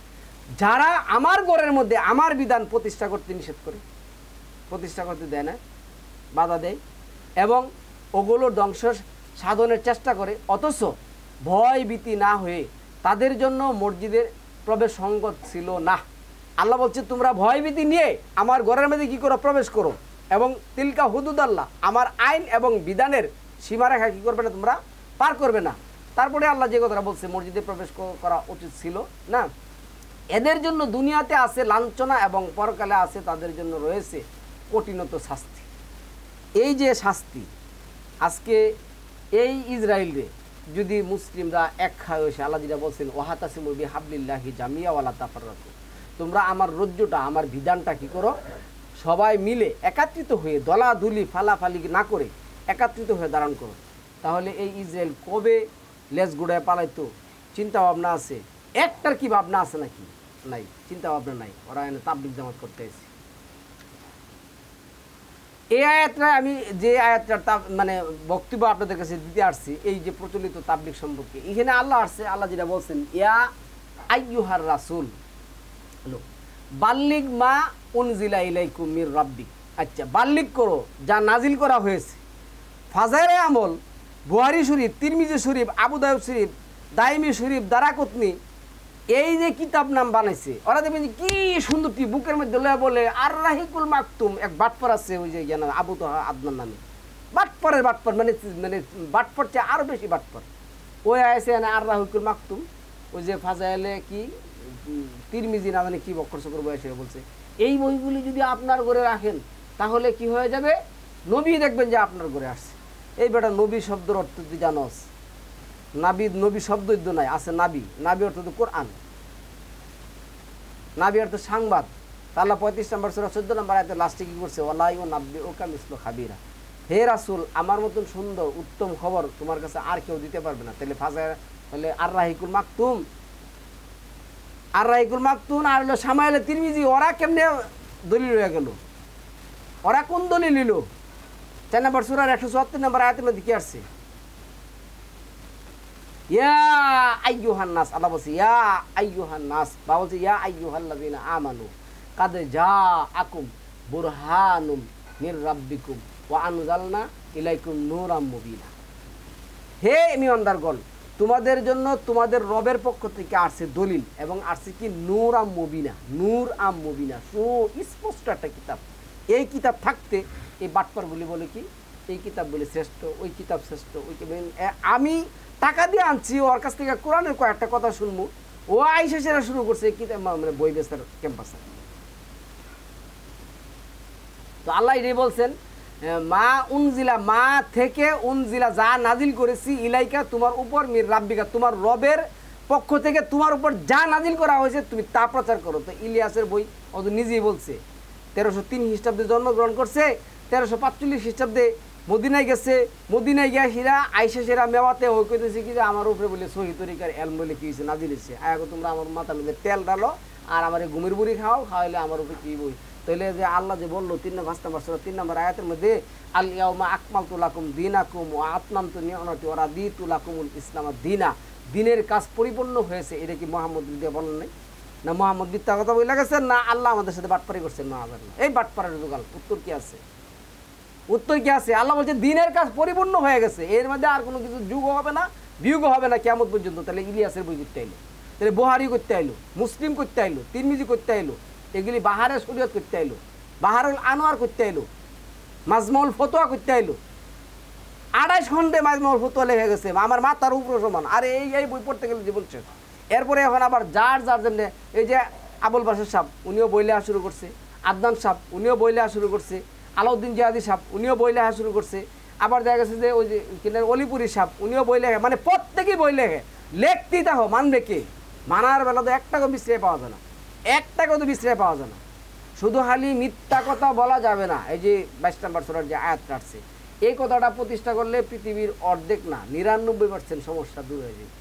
যারা আমার ঘরের মধ্যে আমার বিধান প্রতিষ্ঠা করতে নিষেধ করে প্রতিষ্ঠা করতে দেয় না বাধা দেয় এবং ওগুলো ধ্বংস সাধনের চেষ্টা করে অথচ ভয় ভীতি না হয়ে তাদের জন্য মসজিদের প্রবেশ সঙ্গত ছিল না আল্লাহ বলছে তোমরা ভয় ভীতি নিয়ে আমার ঘরের মধ্যে কি করো প্রবেশ করো এবং তিলকা হুদুদাল্লাহ আমার আইন এবং বিধানের সীমারেখা কি করবে না তোমরা পার করবে না তারপরে আল্লাহ যে কথাটা বলছে মসজিদে প্রবেশ করা উচিত ছিল না এদের জন্য দুনিয়াতে আছে লাঞ্ছনা এবং পরকালে আছে তাদের জন্য রয়েছে কঠিনত শাস্তি এই যে শাস্তি আজকে এই ইসরায়েলে যদি মুসলিমরা এক খায় হয়েছে আল্লাহ যেটা বলছেন ওয়াহাতাসিমু বিহাবলিল্লাহি জামিয়া ওয়ালা তাফাররাকু তোমরা আমার রজ্জুটা আমার বিধানটা কি করো সবাই মিলে একত্রিত হয়ে দলাদুলি ফালাফালি না করে একত্রিত হয়ে ধারণ করো তাহলে এই ইসরায়েল কবে লেজ গুড়ায় পালাইতো চিন্তা ভাবনা আছে একটার কি ভাবনা আছে নাকি নাই চিন্তা ভাবনা নাই ওরা এনে তাবলিগ জামাত করতে এসেছে এই আয়াতটা আমি যে আয়াতটা মানে বক্তব্য আপনাদের কাছে দিতে আসছি এই যে প্রচলিত তাবলিগ সম্পর্কে এখানে আল্লাহ আসছে আল্লাহ যেটা বলছেন ইয়া আইয়ুহার রাসূল হ্যালো বাল্লিগ মা উনজিলা ইলাইকুম মির রাব্বিক আচ্ছা বাল্লিগ করো যা নাজিল করা হয়েছে ফাজাইলে আমল বুহারি শরীফ তিরমিজি শরীফ আবু দাউদ শরীফ দাইমি শরীফ দারাকুতনি এই যে কিতাব নাম বানাইছে ওরা দেখবেন কি সুন্দর বুকের মধ্যে লয়া বলে আর রাহিকুল মাকতুম এক বাটপার আছে ওই যে জ্ঞান আবু তোহা আদনান নামে বাটপারের বাটপার মানে মানে বাটপার চেয়ে আরও বেশি বাটপার ওই আছে আর রাহিকুল মাকতুম ওই যে ফাজাইলে কি তিরমিজি না মানে কি বক্কর সকর বয়সে বলছে এই বইগুলি যদি আপনার ঘরে রাখেন তাহলে কি হয়ে যাবে নবী দেখবেন যে আপনার ঘরে আসছে এই বেটা নবী শব্দের অর্থ তুই জানোস নবী শব্দ নাই আছে নাবি অর্থ তো কোরআন নাবি অর্থ সংবাদ তাহলে 35 নম্বর সূরা 14 নম্বর আয়াতে লাস্টে কি করছে ওয়ালাই ও নাব্বি ওকা মিসলু খাবিরা হে রাসূল আমার মতন সুন্দর উত্তম খবর তোমার কাছে আর কেউ দিতে পারবে না তাহলে তাহলে আর রাহিকুল মাকতুম আর হলো সামাইলে তিরমিজি ওরা কেমনে দলিল হয়ে গেল ওরা কোন দলিল নিল 4 নম্বর সূরার 174 নম্বর আয়াতের মধ্যে কি আসছে ইয়া আইয়ুহান নাস আল্লাহ বলছে ইয়া আইয়ুহান নাস বা বলছে ইয়া আইয়ুহাল্লাযিনা আমানু কাদ জাআকুম বুরহানুম মির রাব্বিকুম ওয়া আনজালনা ইলাইকুম নূরাম মুবিনা হে ঈমানদারগণ তোমাদের জন্য তোমাদের রবের পক্ষ থেকে আসছে দলিল এবং আসছে কি নূর আম মুবিনা সুস্পষ্ট একটা কিতাব এই কিতাব থাকতে এই বাটপারগুলি বলে কি এই কিতাব বলে শ্রেষ্ঠ, ওই কিতাব শ্রেষ্ঠ, ওই আমি টাকা দিয়ে আনছি ওর কাছ থেকে কোরআনের কয়েকটা কথা শুনবো, ও আইসা সেরা শুরু করছে এই কিতাব মানে বই বেচার ক্যাম্পাসে। তো আল্লাহ এটাই বলছেন মা উনজিলা, মা থেকে উনজিলা, যা নাজিল করেছি ইলাইকা তোমার উপর, মির রাব্বিকা তোমার রবের পক্ষ থেকে তোমার উপর যা নাজিল করা হয়েছে তুমি তা প্রচার করো। তো ইলিয়াসের বই ও তো নিজেই বলছে 1303 খ্রিস্টাব্দে জন্মগ্রহণ করছে, 1345 খ্রিস্টাব্দে মদিনায় গেছে, মদিনায় গিয়া হিরা আইসা সেরা মেওয়াতে ওই কইতেছে কি যে আমার উপরে বলে সহি তরিকার এলম বলে কি হয়েছে নাজিল হয়েছে, আগে তোমরা আমার মাথার মধ্যে তেল ডালো আর আমার এই ঘুমের বুড়ি খাও, খাওয়াইলে আমার উপরে কি বই। তাহলে যে আল্লাহ যে বললো 3 নম্বর সূরা 3 নম্বর আয়াতের মধ্যে আল ইয়াউমা আকমালতু লাকুম দীনাকুম ওয়া আতমামতু নি'মাতি ওয়া রাদিতু লাকুমুল ইসলাম দীনা, দিনের কাজ পরিপূর্ণ হয়েছে। এটা কি মুহাম্মদ দিয়ে বলেন নাই? না মুহাম্মদ মিথ্যা কথা বলে গেছেন, না আল্লাহ আমাদের সাথে বাটপারি করছেন? না আবার এই বাটপারের দোকান উত্তর কি আছে? উত্তর কি আছে? আল্লাহ বলছে দিনের কাজ পরিপূর্ণ হয়ে গেছে, এর মধ্যে আর কোনো কিছু যুগ হবে না, বিয়োগ হবে না কিয়ামত পর্যন্ত। তাহলে ইলিয়াসের বই করতে আইলো, তাহলে বুহারি করতে আইলো, মুসলিম করতে আইলো, তিরমিজি করতে আইলো, এগুলি বাহারের শরীয়ত করতে আইলো, বাহারুল আনোয়ার করতে আইলো, মাজমুল ফতোয়া করতে আইলো। 28 খন্ডে মাজমুল ফতোয়া লেখা গেছে, আমার মাথার উপর সমান। আর এই বই পড়তে গেলে জীবন শেষ। এরপরে এখন আবার যার জন্য এই যে আবুল বাশার সাহেব উনিও বই লেখা শুরু করছে, আদনান সাহেব উনিও বই লেখা শুরু করছে, আলাউদ্দিন জিহাদি সাহেব উনিও বই লেখা শুরু করছে, আবার দেখা গেছে যে ওই যে অলিপুরি সাহেব উনিও বই লেখে, মানে প্রত্যেকেই বই লেখে। লেখতেই দেখো মানবে কে? মানার বেলা তো 1 টাকা বিশ্রয় পাওয়া যায় না, 1 টাকাও তো বিশ্রয় পাওয়া যায় না। শুধু খালি মিথ্যা কথা বলা যাবে না। এই যে 22 নম্বর সূরার যে আয়াত কাটছে, এই কথাটা প্রতিষ্ঠা করলে পৃথিবীর অর্ধেক না 99% সমস্যা দূর হয়ে যাবে।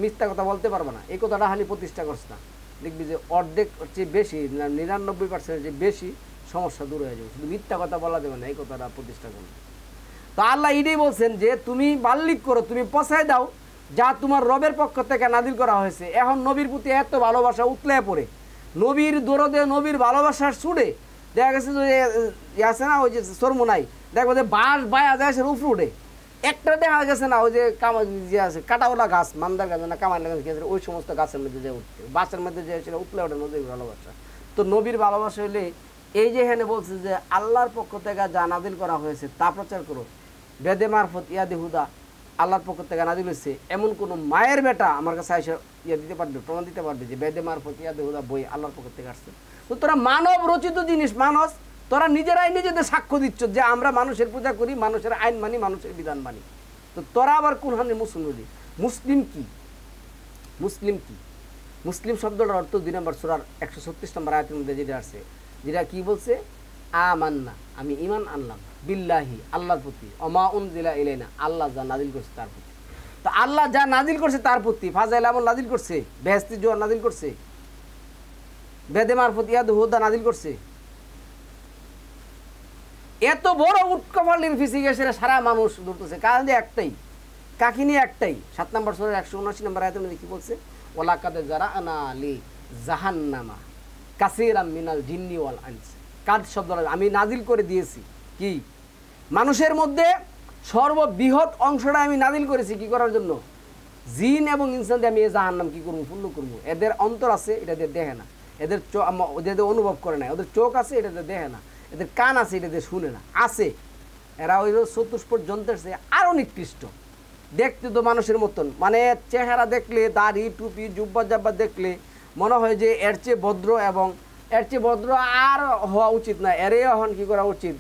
মিথ্যা কথা বলতে পারবে না, এই কথাটা খালি প্রতিষ্ঠা করছে না, দেখবি যে অর্ধেক চেয়ে বেশি 99% যে বেশি সমস্যা দূর হয়ে যাবে। শুধু মিথ্যা কথা বলা যাবে না, এই কথাটা প্রতিষ্ঠা করবে। তো আল্লাহ এটাই বলছেন যে তুমি বাল্লিক করো, তুমি পচাই দাও যা তোমার রবের পক্ষ থেকে নাজিল করা হয়েছে। এখন নবীর প্রতি এত ভালোবাসা উতলে পড়ে, নবীর দরদে নবীর ভালোবাসার ছুড়ে দেখা গেছে যে আছে না ওই যে সরমুনাই দেখবো যে বাঁশ বায়া যায় সে উপরে উঠে, একটা দেখা গেছে না ওই যে যে আছে কাটাওয়ালা গাছ, মান্দার গাছ না কামার গাছ গেছে, ওই সমস্ত গাছের মধ্যে যে উঠতে বাসের মধ্যে যে সেটা উতলে ওঠে নবীর ভালোবাসা। তো নবীর ভালোবাসা হলে এই যে এখানে বলছে যে আল্লাহর পক্ষ থেকে যা নাজিল করা হয়েছে তা প্রচার করো। বেদে মারফত ইয়াদে হুদা, আল্লাহর পক্ষ থেকে নাজিল হয়েছে এমন কোনো মায়ের বেটা আমার কাছে এসে দিতে পারবে, প্রমাণ দিতে পারবে যে বেদে মারফত ইয়াদে হুদা বই আল্লাহর পক্ষ থেকে আসছে। তো তোরা মানব রচিত জিনিস মানুষ, তোরা নিজেরাই নিজেদের সাক্ষ্য দিচ্ছ যে আমরা মানুষের পূজা করি, মানুষের আইন মানি, মানুষের বিধান মানি। তো তোরা আবার কোন হানি মুসলিম? মুসলিম কি? মুসলিম কি? মুসলিম শব্দটার অর্থ 2 নম্বর সূরার 136 নম্বর আয়াতের মধ্যে যেটা আছে, যেটা কি বলছে? আমান্না, আমি ঈমান আনলাম, বিল্লাহি আল্লাহর প্রতি, ওমা উনজিলা ইলাইনা, আল্লাহ যা নাজিল করছে তার প্রতি। তো আল্লাহ যা নাজিল করছে তার প্রতি, ফাজাইল আমল নাজিল করছে, বেহেশতি জোয়ার নাজিল করছে, বেদে মারফত ইয়াদু হুদা নাজিল করছে। এত বড় উৎকফালির ফিসি গেছে সারা মানুষ ধরতেছে, কারণ একটাই কাকিনী একটাই। 7 নম্বর সূরার 179 নম্বর আয়াতের মধ্যে কি বলছে? ওয়ালাকাদ জারানা লি জাহান্নামা কাসীরাম মিনাল জিন্নি ওয়াল ইনস। কাদ শব্দটা আমি নাজিল করে দিয়েছি কি মানুষের মধ্যে সর্ববৃহৎ অংশটা আমি নাজিল করেছি কি করার জন্য? জিন এবং ইনসান দিয়ে আমি এই জাহান্নাম কি করবো? পূর্ণ করবো। এদের অন্তর আছে, এটা দিয়ে দেখে না, এদের ওদের অনুভব করে না, ওদের চোখ আছে, এটা দিয়ে দেখে না, এদের কান আছে, এটা দিয়ে শুনে না, আছে। এরা ওই চতুষ্পদ যন্ত্রের চেয়ে আরও নিকৃষ্ট, দেখতে তো মানুষের মতন, মানে চেহারা দেখলে দাড়ি টুপি জুব্বা জাব্বা দেখলে মনে হয় যে এর চেয়ে ভদ্র, এবং এর চেয়ে ভদ্র আর হওয়া উচিত না। এরে এখন কী করা উচিত?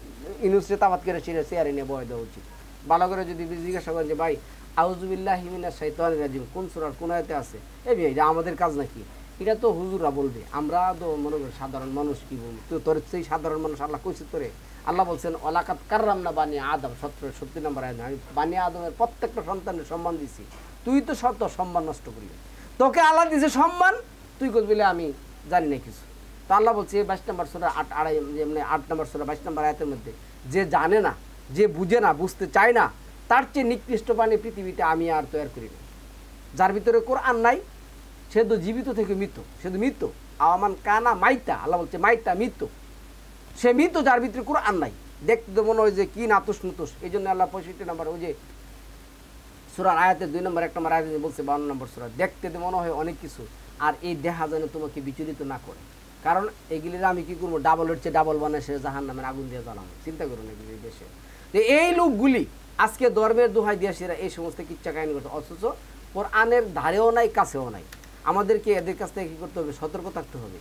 ইনুসে তাবাত করে ছিঁড়ে চেয়ারে নিয়ে বয় দেওয়া উচিত। ভালো করে যদি জিজ্ঞাসা করেন যে ভাই আউযুবিল্লাহি মিনাশ শাইতানির রাজিম কোন সূরার কোন আয়াতে আছে, এই ভাই এটা আমাদের কাজ নাকি? এটা তো হুজুররা বলবে, আমরা তো মনে করি সাধারণ মানুষ কি বলবো। তো তোর সেই সাধারণ মানুষ আল্লাহ কইছে তোরে? আল্লাহ বলছেন ওয়ালাকাদ কাররামনা বানি আদম, 70 নম্বর আয়াত, আমি বানি আদমের প্রত্যেকটা সন্তানের সম্মান দিছি, তুই তো শত সম্মান নষ্ট করলি। তোকে আল্লাহ দিছে সম্মান, তুই বলে আমি জানি না কিছু। তো আল্লাহ বলছে 22 নম্বর সূরা 8 নম্বর সূরা 22 নম্বর আয়াতের মধ্যে, যে জানে না, যে বুঝে না, বুঝতে চায় না, তার চেয়ে নিকৃষ্ট প্রাণী পৃথিবীতে আমি আর তৈরি করি না। যার ভিতরে কোরআন নাই সে তো জীবিত থেকে মৃত, সে তো মৃত। আওয়ামান কানা মাইতা, আল্লাহ বলছে মাইতা মৃত, সে মৃত যার ভিতরে কোরআন নাই। দেখতে তো মনে হয় যে কি নাতুস নুতুস। এই জন্য আল্লাহ 65 নম্বর ওই যে সূরার আয়াতের 2 নম্বর 1 নম্বর আয়াতে বলছে 52 নম্বর সূরা, দেখতে তো মনে হয় অনেক কিছু, আর এই দেখা যেন তোমাকে বিচলিত না করে। কারণ এগুলির আমি কি করবো, ডাবলের চেয়ে ডাবল বানায় সে জাহান্নামের আগুন দিয়ে জ্বালাবো। চিন্তা করুন এগুলি দেশে যে এই লোকগুলি আজকে ধর্মের দোহাই দিয়ে সেরা এই সমস্ত কিচ্ছা কাহিনী করছে, অথচ কোরআনের ধারেও নাই কাছেও নাই। আমাদেরকে এদের কাছ থেকে কী করতে হবে, সতর্ক থাকতে হবে,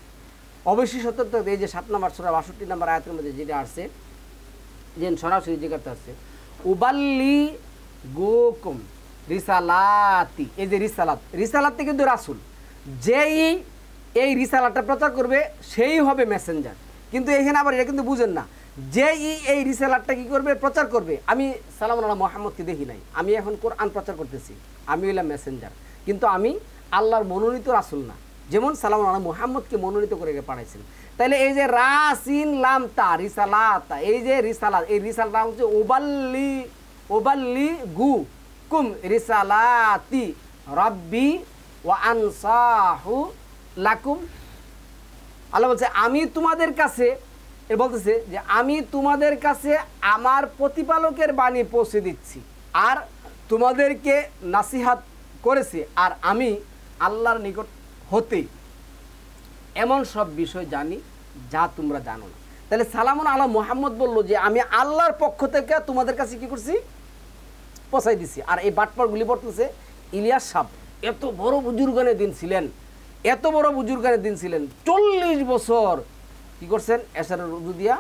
অবশ্যই সতর্ক থাকতে। এই যে 7 নম্বর সূরা 62 নম্বর আয়াতের মধ্যে যেটা আসছে, যে সরাসরি যে কথা আসছে উবাল্লি গোকুম রিসালাতি, এই যে রিসালাত, রিসালাতে কিন্তু রাসূল, যেই এই রিসালাতটা প্রচার করবে সেই হবে মেসেঞ্জার। কিন্তু এখানে আবার এটা কিন্তু বুঝেন না, যেই এই রিসালাতটা কী করবে, প্রচার করবে। আমি সালামুন আলা মুহাম্মদকে দেখি নাই, আমি এখন কোরআন প্রচার করতেছি, আমি হইলাম মেসেঞ্জার, কিন্তু আমি আল্লাহর মনোনীত রাসূল না, যেমন সালামুন আলা মুহাম্মদকে মনোনীত করে পাঠাইছেন। তাহলে এই যে রাসিন লাম তা রিসালাত, এই যে রিসালাত, এই রিসালাতটা হচ্ছে ওবাল্লি গু কুম রিসালাতি রাব্বি ওয়া আনসাহু লাকুম। আল্লাহ বলছে আমি তোমাদের কাছে, এ বলতেছে যে আমি তোমাদের কাছে আমার প্রতিপালকের বাণী পৌঁছে দিচ্ছি আর তোমাদেরকে নাসিহাত করেছি, আর আমি আল্লাহর নিকট হতে এমন সব বিষয় জানি যা তোমরা জানো না। তাহলে সালামুন আলা মুহাম্মদ বলল যে আমি আল্লাহর পক্ষ থেকে তোমাদের কাছে কি করছি, পৌঁছাই দিছি। আর এই বাটপারগুলি বলতেছে ইলিয়াস সাহেব এত বড় বুজুর্গানের দিন ছিলেন, এত বড় বুজুর্গানের দিন ছিলেন, 40 বছর কি করছেন, এশারের রুজু দিয়া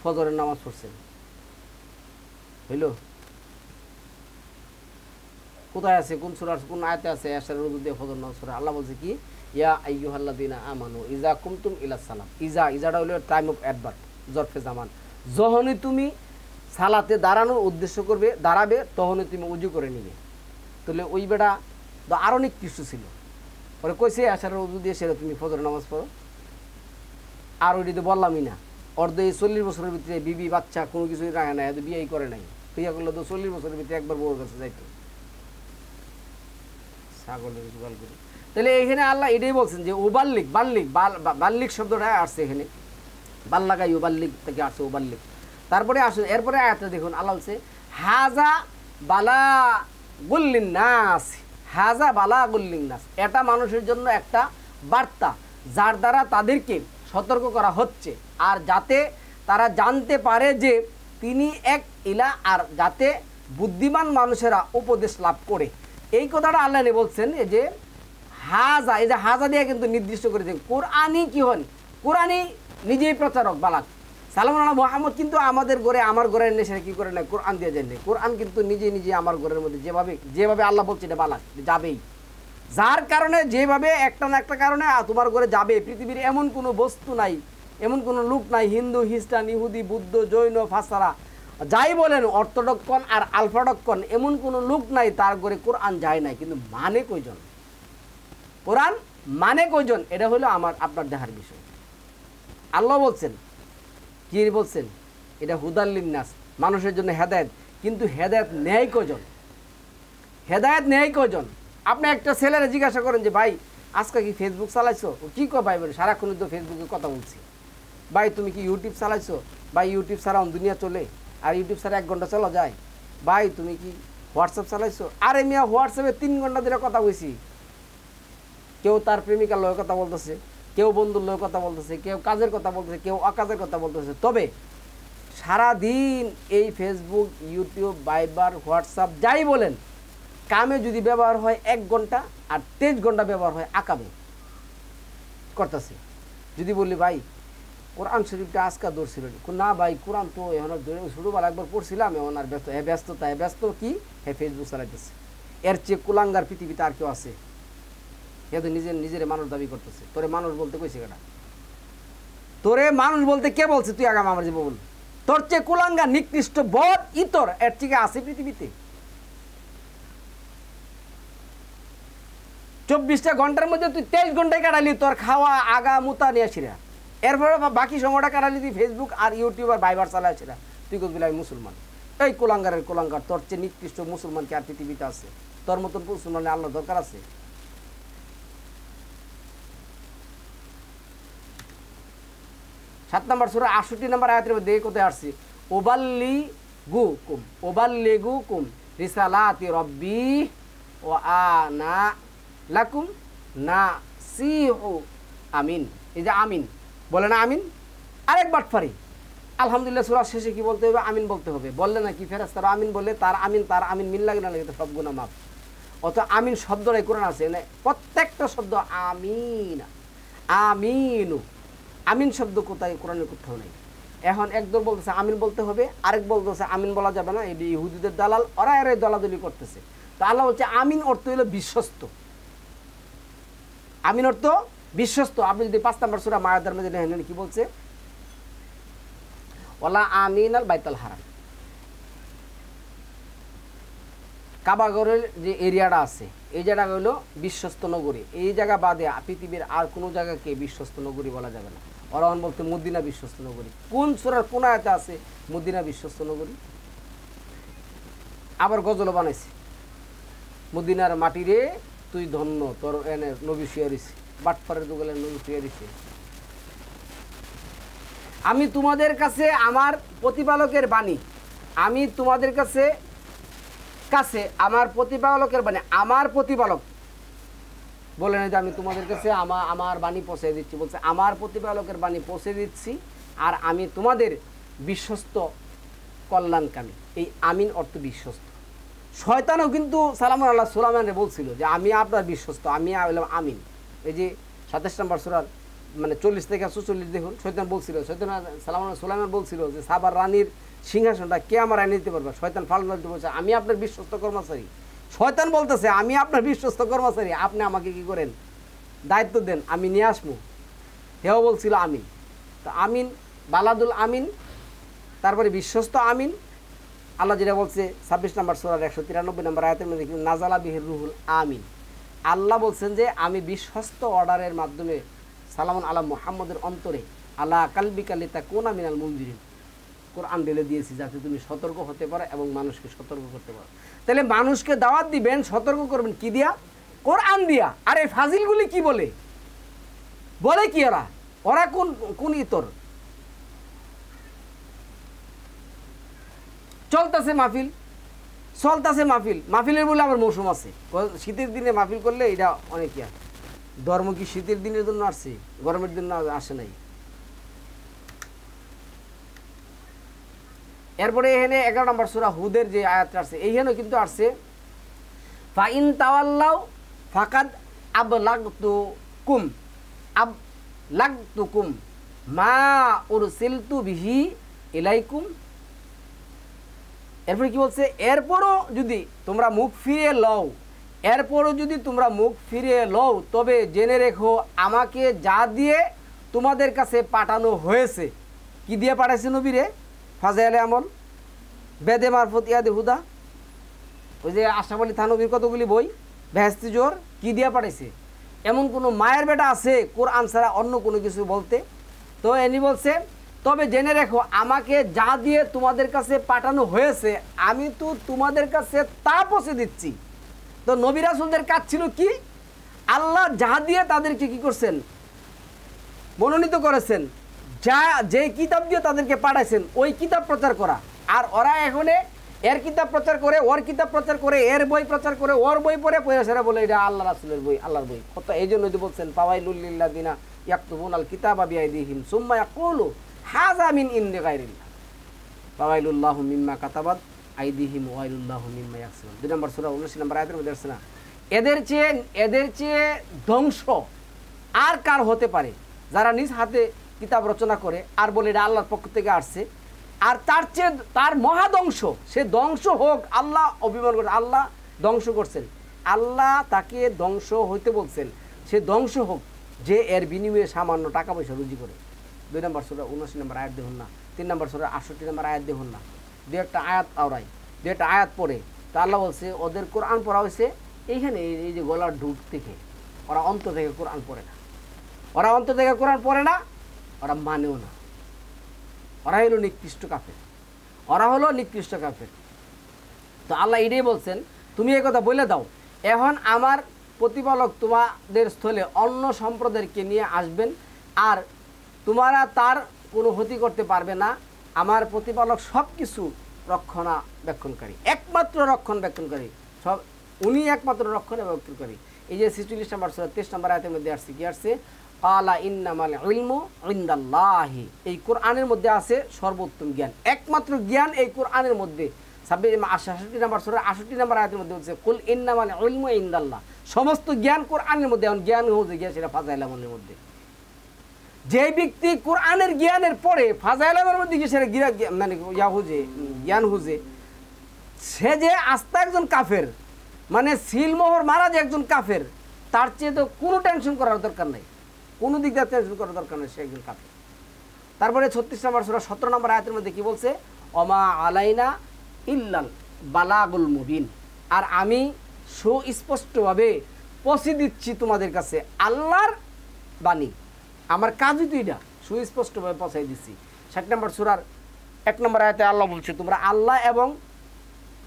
ফজরের নামাজ পড়ছেন। হইল কোথায় আছে, কোন সূরা কোন আয়াতে আছে এশারের রুজু দিয়ে ফজর নামাজ পড়ে? আল্লাহ বলছে কি, ইয়া আইয়ুহাল্লাযীনা আমানু ইযা কুমতুম ইলা সালাত, ইজাটা হলো টাইম অফ অ্যাডভার্ব, জরফে জামান। যখনই তুমি সালাতে দাঁড়ানোর উদ্দেশ্য করবে, দাঁড়াবে, তখনই তুমি উজু করে নিবে। তাহলে ওই বেটা তো আরও নিকৃষ্ট ছিল, ওরা কইছে এশারের রুজু দিয়ে সেটা তুমি ফজর নামাজ পড়ো। আর ওইটি তো বললামই না, অর্ধ এই 40 বছরের ভিতরে বিবি বাচ্চা কোনো কিছুই রাখে না, এত বিয়েই করে নাই। বিয়ে করলে তো 40 বছরের ভিতরে একবার বউর কাছে যাইতো, ছাগলের জোগাল করে। তাহলে এখানে আল্লাহ এটাই বলছেন যে ওবাল্লিক, বাল্লিক শব্দটা আসছে এখানে, বাল্লাগাই ওবাল্লিক থেকে আসছে ওবাল্লিক। তারপরে আসে এরপরে আয়াতটা দেখুন, আল্লাহ বলছে হাজা বালা গুল্লিন নাস, হাজা বালা গুল্লিন নাস, এটা মানুষের জন্য একটা বার্তা যার দ্বারা তাদেরকে সতর্ক করা হচ্ছে, আর যাতে তারা জানতে পারে যে তিনি এক ইলা, আর যাতে বুদ্ধিমান মানুষেরা উপদেশ লাভ করে। এই কথাটা আল্লাহ বলছেন এই যে হাজা, এই যে হাজা দিয়ে কিন্তু নির্দিষ্ট করেছেন কোরআনই কি হন, কোরআনই নিজেই প্রচারক বালাক। সালামুন আলা মুহাম্মদ কিন্তু আমাদের ঘরে, আমার ঘরের নেশে কি করে না, কোরআন দিয়ে যায় না। কোরআন কিন্তু নিজে আমার ঘরের মধ্যে যেভাবে আল্লাহ বলছে এটা বালাক যাবেই, যার কারণে যেভাবে একটা না একটা কারণে তোমার ঘরে যাবে। পৃথিবীর এমন কোনো বস্তু নাই, এমন কোনো লোক নাই, হিন্দু, খ্রিস্টান, ইহুদি, বুদ্ধ, জৈন, ফাসারা যাই বলেন, অর্থোডক্স কন আর আলফাডক্স কন, এমন কোনো লোক নাই তার ঘরে কোরআন যায় নাই। কিন্তু মানে কয়জন, কোরআন মানে কয়জন, এটা হলো আমার আপনার দেখার বিষয়। আল্লাহ বলছেন কি বলছেন, এটা হুদাল্লিন নাস, মানুষের জন্য হেদায়েত। কিন্তু হেদায়েত নেয় কয়জন, হেদায়েত নেয় কয়জন? আপনি একটা ছেলেরা জিজ্ঞাসা করেন যে ভাই আজকে কি ফেসবুক চালাইছো, কি কো ভাই বলে সারাক্ষণ তো ফেসবুকে কথা বলছি। ভাই তুমি কি ইউটিউব চালাইছো, ভাই ইউটিউব ছাড়া দুনিয়া চলে, আর ইউটিউব ছাড়া 1 ঘন্টা চলা যায়। ভাই তুমি কি হোয়াটসঅ্যাপ চালাইছো, আরে মিয়া হোয়াটসঅ্যাপে 3 ঘন্টা ধরে কথা বলছি। কেউ তার প্রেমিকার লগে কথা বলতেছে, কেউ বন্ধুর লগে কথা বলতেছে, কেউ কাজের কথা বলতেছে, কেউ অকাজের কথা বলতেছে। তবে সারাদিন এই ফেসবুক, ইউটিউব, ভাইবার, হোয়াটসঅ্যাপ যাই বলেন, কামে যদি ব্যবহার হয় 1 ঘন্টা, আর 23 ঘন্টা ব্যবহার হয় আকামে করতেছে। যদি বললি ভাই কোরআন শরীফটা আজকা ধরছিল না, ভাই কোরআন তো এখন ছোটোবেলা একবার পড়ছিলাম, এখন আর ব্যস্ত কি, হ্যাঁ ফেসবুক চালাইতেছে। এর চেয়ে কুলাঙ্গার পৃথিবীতে আর কেউ আছে? এ তো নিজের মানুষ দাবি করতেছে। তোরে মানুষ বলতে কইছে কেটা? তোরে মানুষ বলতে কে বলছে? তুই আগাম আমার জীবন বল। তোর চেয়ে কুলাঙ্গার, নিকৃষ্ট, বদ ইতর এর থেকে আছে পৃথিবীতে? 24টা ঘন্টার মধ্যে তুই 23 ঘন্টায় কাটালি তোর খাওয়া আগা মুতা নিয়ে আসিরা, এরপরে বাকি সময়টা কাটালি তুই ফেসবুক আর ইউটিউব আর ভাইবার চালাই আসিরা। তুই বলবি আমি মুসলমান। এই কুলাঙ্গারের কুলাঙ্গার, তোর চেয়ে নিকৃষ্ট মুসলমান কি আর পৃথিবীতে আছে? তোর মতন মুসলমানের আল্লাহ দরকার আছে? 7 নম্বর সূরা 68 নম্বর আয়াতের মধ্যে কোথায় আসছে? ওবাল্লিগুকুম রিসালাতি রাব্বি ওয়া আনা লাকুম নাসিহু আমিন। এই যে আমিন, বলে না আমিন, আরেক বাটফারি। আলহামদুলিল্লাহ সূরার শেষে কি বলতে হবে? আমিন বলতে হবে। বললে না কি ফেরেশতারা আমিন বললে তার আমিন মিল লাগে না লাগে, সব গুনাহ মাফ। অত আমিন শব্দটাই কোরআন আছে, মানে প্রত্যেকটা শব্দ আমিন, আমিনু, আমিন শব্দ কোথায় কোরআনের কোথাও নেই। এখন একদল বলতেছে আমিন বলতে হবে, আরেক বলতেছে আমিন বলা যাবে না, এটি ইহুদিদের দালাল, ওরা এর দলাদলি করতেছে। তো আল্লাহ বলছে আমিন অর্থ হলো বিশ্বস্ত, আমিন অর্থ বিশ্বস্ত। আপনি যদি 5 নম্বর সূরা মায়াদার মধ্যে দেখেন কি বলছে, ওয়ালা আমিন আল বাইতুল হারাম, কাবাগরের যে এরিয়াটা আছে এই জায়গাটা হলো বিশ্বস্ত নগরী। এই জায়গা বাদে পৃথিবীর আর কোনো জায়গাকে বিশ্বস্ত নগরী বলা যাবে না। ওরান বলতে মদিনা বিশ্বস্ত নগরী। কোন সূরার কোন আয়াতে আছে মদিনা বিশ্বস্ত নগরী? আবার গজল বানাইছে, মদিনার মাটি রে তুই ধন্য, তোর এনে নবী শুয়ে রইছে, বাটপাড়ের দোকানে নবী শুয়ে রইছে। আমি তোমাদের কাছে আমার প্রতিপালকের বাণী, আমি তোমাদের কাছে আমার প্রতিপালকের বাণী, আমার প্রতিপালক বলে না যে আমি তোমাদের কাছে আমার বাণী পৌঁছে দিচ্ছি, বলছে আমার প্রতিপালকের বাণী পৌঁছে দিচ্ছি আর আমি তোমাদের বিশ্বস্ত কল্যাণকামী। এই আমিন অর্থ বিশ্বস্ত। শয়তানও কিন্তু সালামুন আল্লাহ সুলাইমানরে বলছিল যে আমি আপনার বিশ্বস্ত, আমি হলাম আমিন। এই যে 27 নম্বর সূরার মানে 40 থেকে 44 দেখুন, শয়তান বলছিল, শয়তান সালামুন সুলাইমান বলছিল যে সাবার রানীর সিংহাসনটা কে আমার এনে দিতে পারবে? শয়তান ফালতু বলছে আমি আপনার বিশ্বস্ত কর্মচারী। শয়তান বলতেছে আমি আপনার বিশ্বস্ত কর্মচারী, আপনি আমাকে কি করেন, দায়িত্ব দেন, আমি নিয়ে আসবো। হেও বলছিল আমিন। তো আমিন বালাদুল আমিন, তারপরে বিশ্বস্ত আমিন। আল্লাহ যেটা বলছে 26 নম্বর সূরার 193 নম্বর আয়াতের মধ্যে নাজালা বিহির রুহুল আমিন। আল্লাহ বলছেন যে আমি বিশ্বস্ত অর্ডারের মাধ্যমে সালামুন আলা মুহাম্মদের অন্তরে আলা কালবিকা লিতাকুনা মিনাল মুনজিরিন কোরআন ঢেলে দিয়েছি যাতে তুমি সতর্ক হতে পারো এবং মানুষকে সতর্ক করতে পারো। তাহলে মানুষকে দাওয়াত দিবেন, সতর্ক করবেন কি দিয়া? কোরআন দিয়া। আর এই ফাজিলগুলি কি বলে কি ওরা কোন ইতর চলতেছে মাহফিল, মাহফিলের বলে আবার মৌসুম আছে। শীতের দিনে মাহফিল করলে এটা অনেক ইয়া। ধর্ম কি শীতের দিনের জন্য আসছে? গরমের জন্য আসে নাই। এরপরে এখানে 11 নম্বর সূরা হুদের যে আয়াতটা আছে এইখানেও কিন্তু আসছে ফাইন তাওয়াল্লাউ ফাকাদ আবলাগতুকুম মা উরসিলতু বিহি ইলাইকুম। এরপরে কি বলছে? এরপরও যদি তোমরা মুখ ফিরিয়ে লও তবে জেনে রেখো আমাকে যা দিয়ে তোমাদের কাছে পাঠানো হয়েছে। কি দিয়ে পাঠাইছে নবীরে? ফাজাইলে আমল, বেদে মারফত ইয়াদে হুদা, ওই যে আশরাফ আলী থানবীর কতগুলি বই, বেহেশতি জোর, কি দিয়ে পাঠাইছে? এমন কোনো মায়ের বেটা আছে কোরআন ছাড়া অন্য কোনো কিছু বলতে? তো এনি বলছে তবে জেনে রেখো আমাকে যা দিয়ে তোমাদের কাছে পাঠানো হয়েছে আমি তো তোমাদের কাছে তা পৌঁছে দিচ্ছি। তো নবী রাসূলদের কাজ ছিল কি? আল্লাহ যা দিয়ে তাদেরকে কি করছেন? মনোনীত করেছেন, যে কিতাব দিয়ে তাদেরকে পাঠাইছেন ওই কিতাব প্রচার করা। আর ওরা এখন এর কিতাব প্রচার করে, ওর কিতাব প্রচার করে, এর বই প্রচার করে, ওর বই পড়ে সেরা বলে এটা আল্লাহ রাসূলের বই, আল্লাহর বই। কত এই জন্য বলছেন ফাওয়াইলুল লিল্লাযিনা ইয়াকতুবুনাল কিতাবা বিআইদিহিম সুম্মা ইয়াকুলু হাযা মিন ইনদি গায়রিল্লাহ ফাওয়াইলুল্লাহু মিম্মা কাতাবাত আইদিহিম ওয়াইলুল্লাহু মিম্মা ইয়াকসিবুন। 2 নম্বর সূরা 19 নম্বর আয়াতের মধ্যে আছে না, এদের চেয়ে ধ্বংস আর কার হতে পারে যারা নিজ হাতে কিতাব রচনা করে আর বলে এটা আল্লাহর পক্ষ থেকে আসছে। আর তার মহাধ্বংস, সে ধ্বংস হোক। আল্লাহ অভিমান করছে, আল্লাহ ধ্বংস করছেন, আল্লাহ তাকে ধ্বংস হইতে বলছেন, সে ধ্বংস হোক যে এর বিনিময়ে সামান্য টাকা পয়সা রুজি করে। 2 নম্বর সূরা 79 নম্বর আয়াত দেখুন না, 3 নম্বর সূরা 68 নম্বর আয়াত দেখুন না, দু একটা আয়াত পড়ে। তা আল্লাহ বলছে ওদের কোরআন পড়া হয়েছে এইখানে, এই যে গলার ঢুক থেকে, ওরা অন্তর থেকে কোরআন পড়ে না, ওরা মানেও না। ওরা হলো নিকৃষ্ট কাফের। তো আল্লাহ এটাই বলছেন তুমি এই কথা বলে দাও, এখন আমার প্রতিপালক তোমাদের স্থলে অন্য সম্প্রদায়কে নিয়ে আসবেন আর তোমরা তার কোনো ক্ষতি করতে পারবে না। আমার প্রতিপালক সব কিছু রক্ষণাবেক্ষণকারী, একমাত্র রক্ষণাবেক্ষণকারী, উনি একমাত্র রক্ষণাবেক্ষণকারী। এই যে 46 নম্বর সূরা 23 নম্বর আয়াতের মধ্যে আসছে কি আসছে? ক্বালা ইন্নামাল ইলমু ইনদাল্লাহি, এই কোরআনের মধ্যে আছে সর্বোত্তম জ্ঞান, একমাত্র জ্ঞান এই কোরআনের মধ্যে। 66 নম্বর সূরা 68 নম্বর আয়াতের মধ্যে বলছে কুল ইন্নামাল ইলমু ইনদাল্লাহ, সমস্ত জ্ঞান কোরআনের মধ্যে। এখন জ্ঞান হচ্ছে গিয়া সেটা ফাজাইল আমলের মধ্যে। যে ব্যক্তি কোরআনের জ্ঞানের পরে ফাজাইল আমলের মধ্যে গিয়ে সেটা মানে জ্ঞান হুজে, সে যে আস্তা একজন কাফের, মানে সিলমোহর মারা যে একজন কাফের, তার চেয়ে তো কোনো টেনশন করার দরকার নেই, কোনো দিক দিয়ে টেনশন করার দরকার নেই, সে একজন কাফের। তারপরে 36 নম্বর সূরা 17 নম্বর আয়াতের মধ্যে কি বলছে? অমা আলাইনা ইল্লাল বালাগুল মুবিন, আর আমি সুস্পষ্টভাবে পৌঁছে দিচ্ছি তোমাদের কাছে আল্লাহর বাণী, আমার কাজই তো এটা, সুস্পষ্টভাবে পৌঁছাই দিচ্ছি। 60 নম্বর সূরার 1 নম্বর আয়াতে আল্লাহ বলছে তোমরা আল্লাহ এবং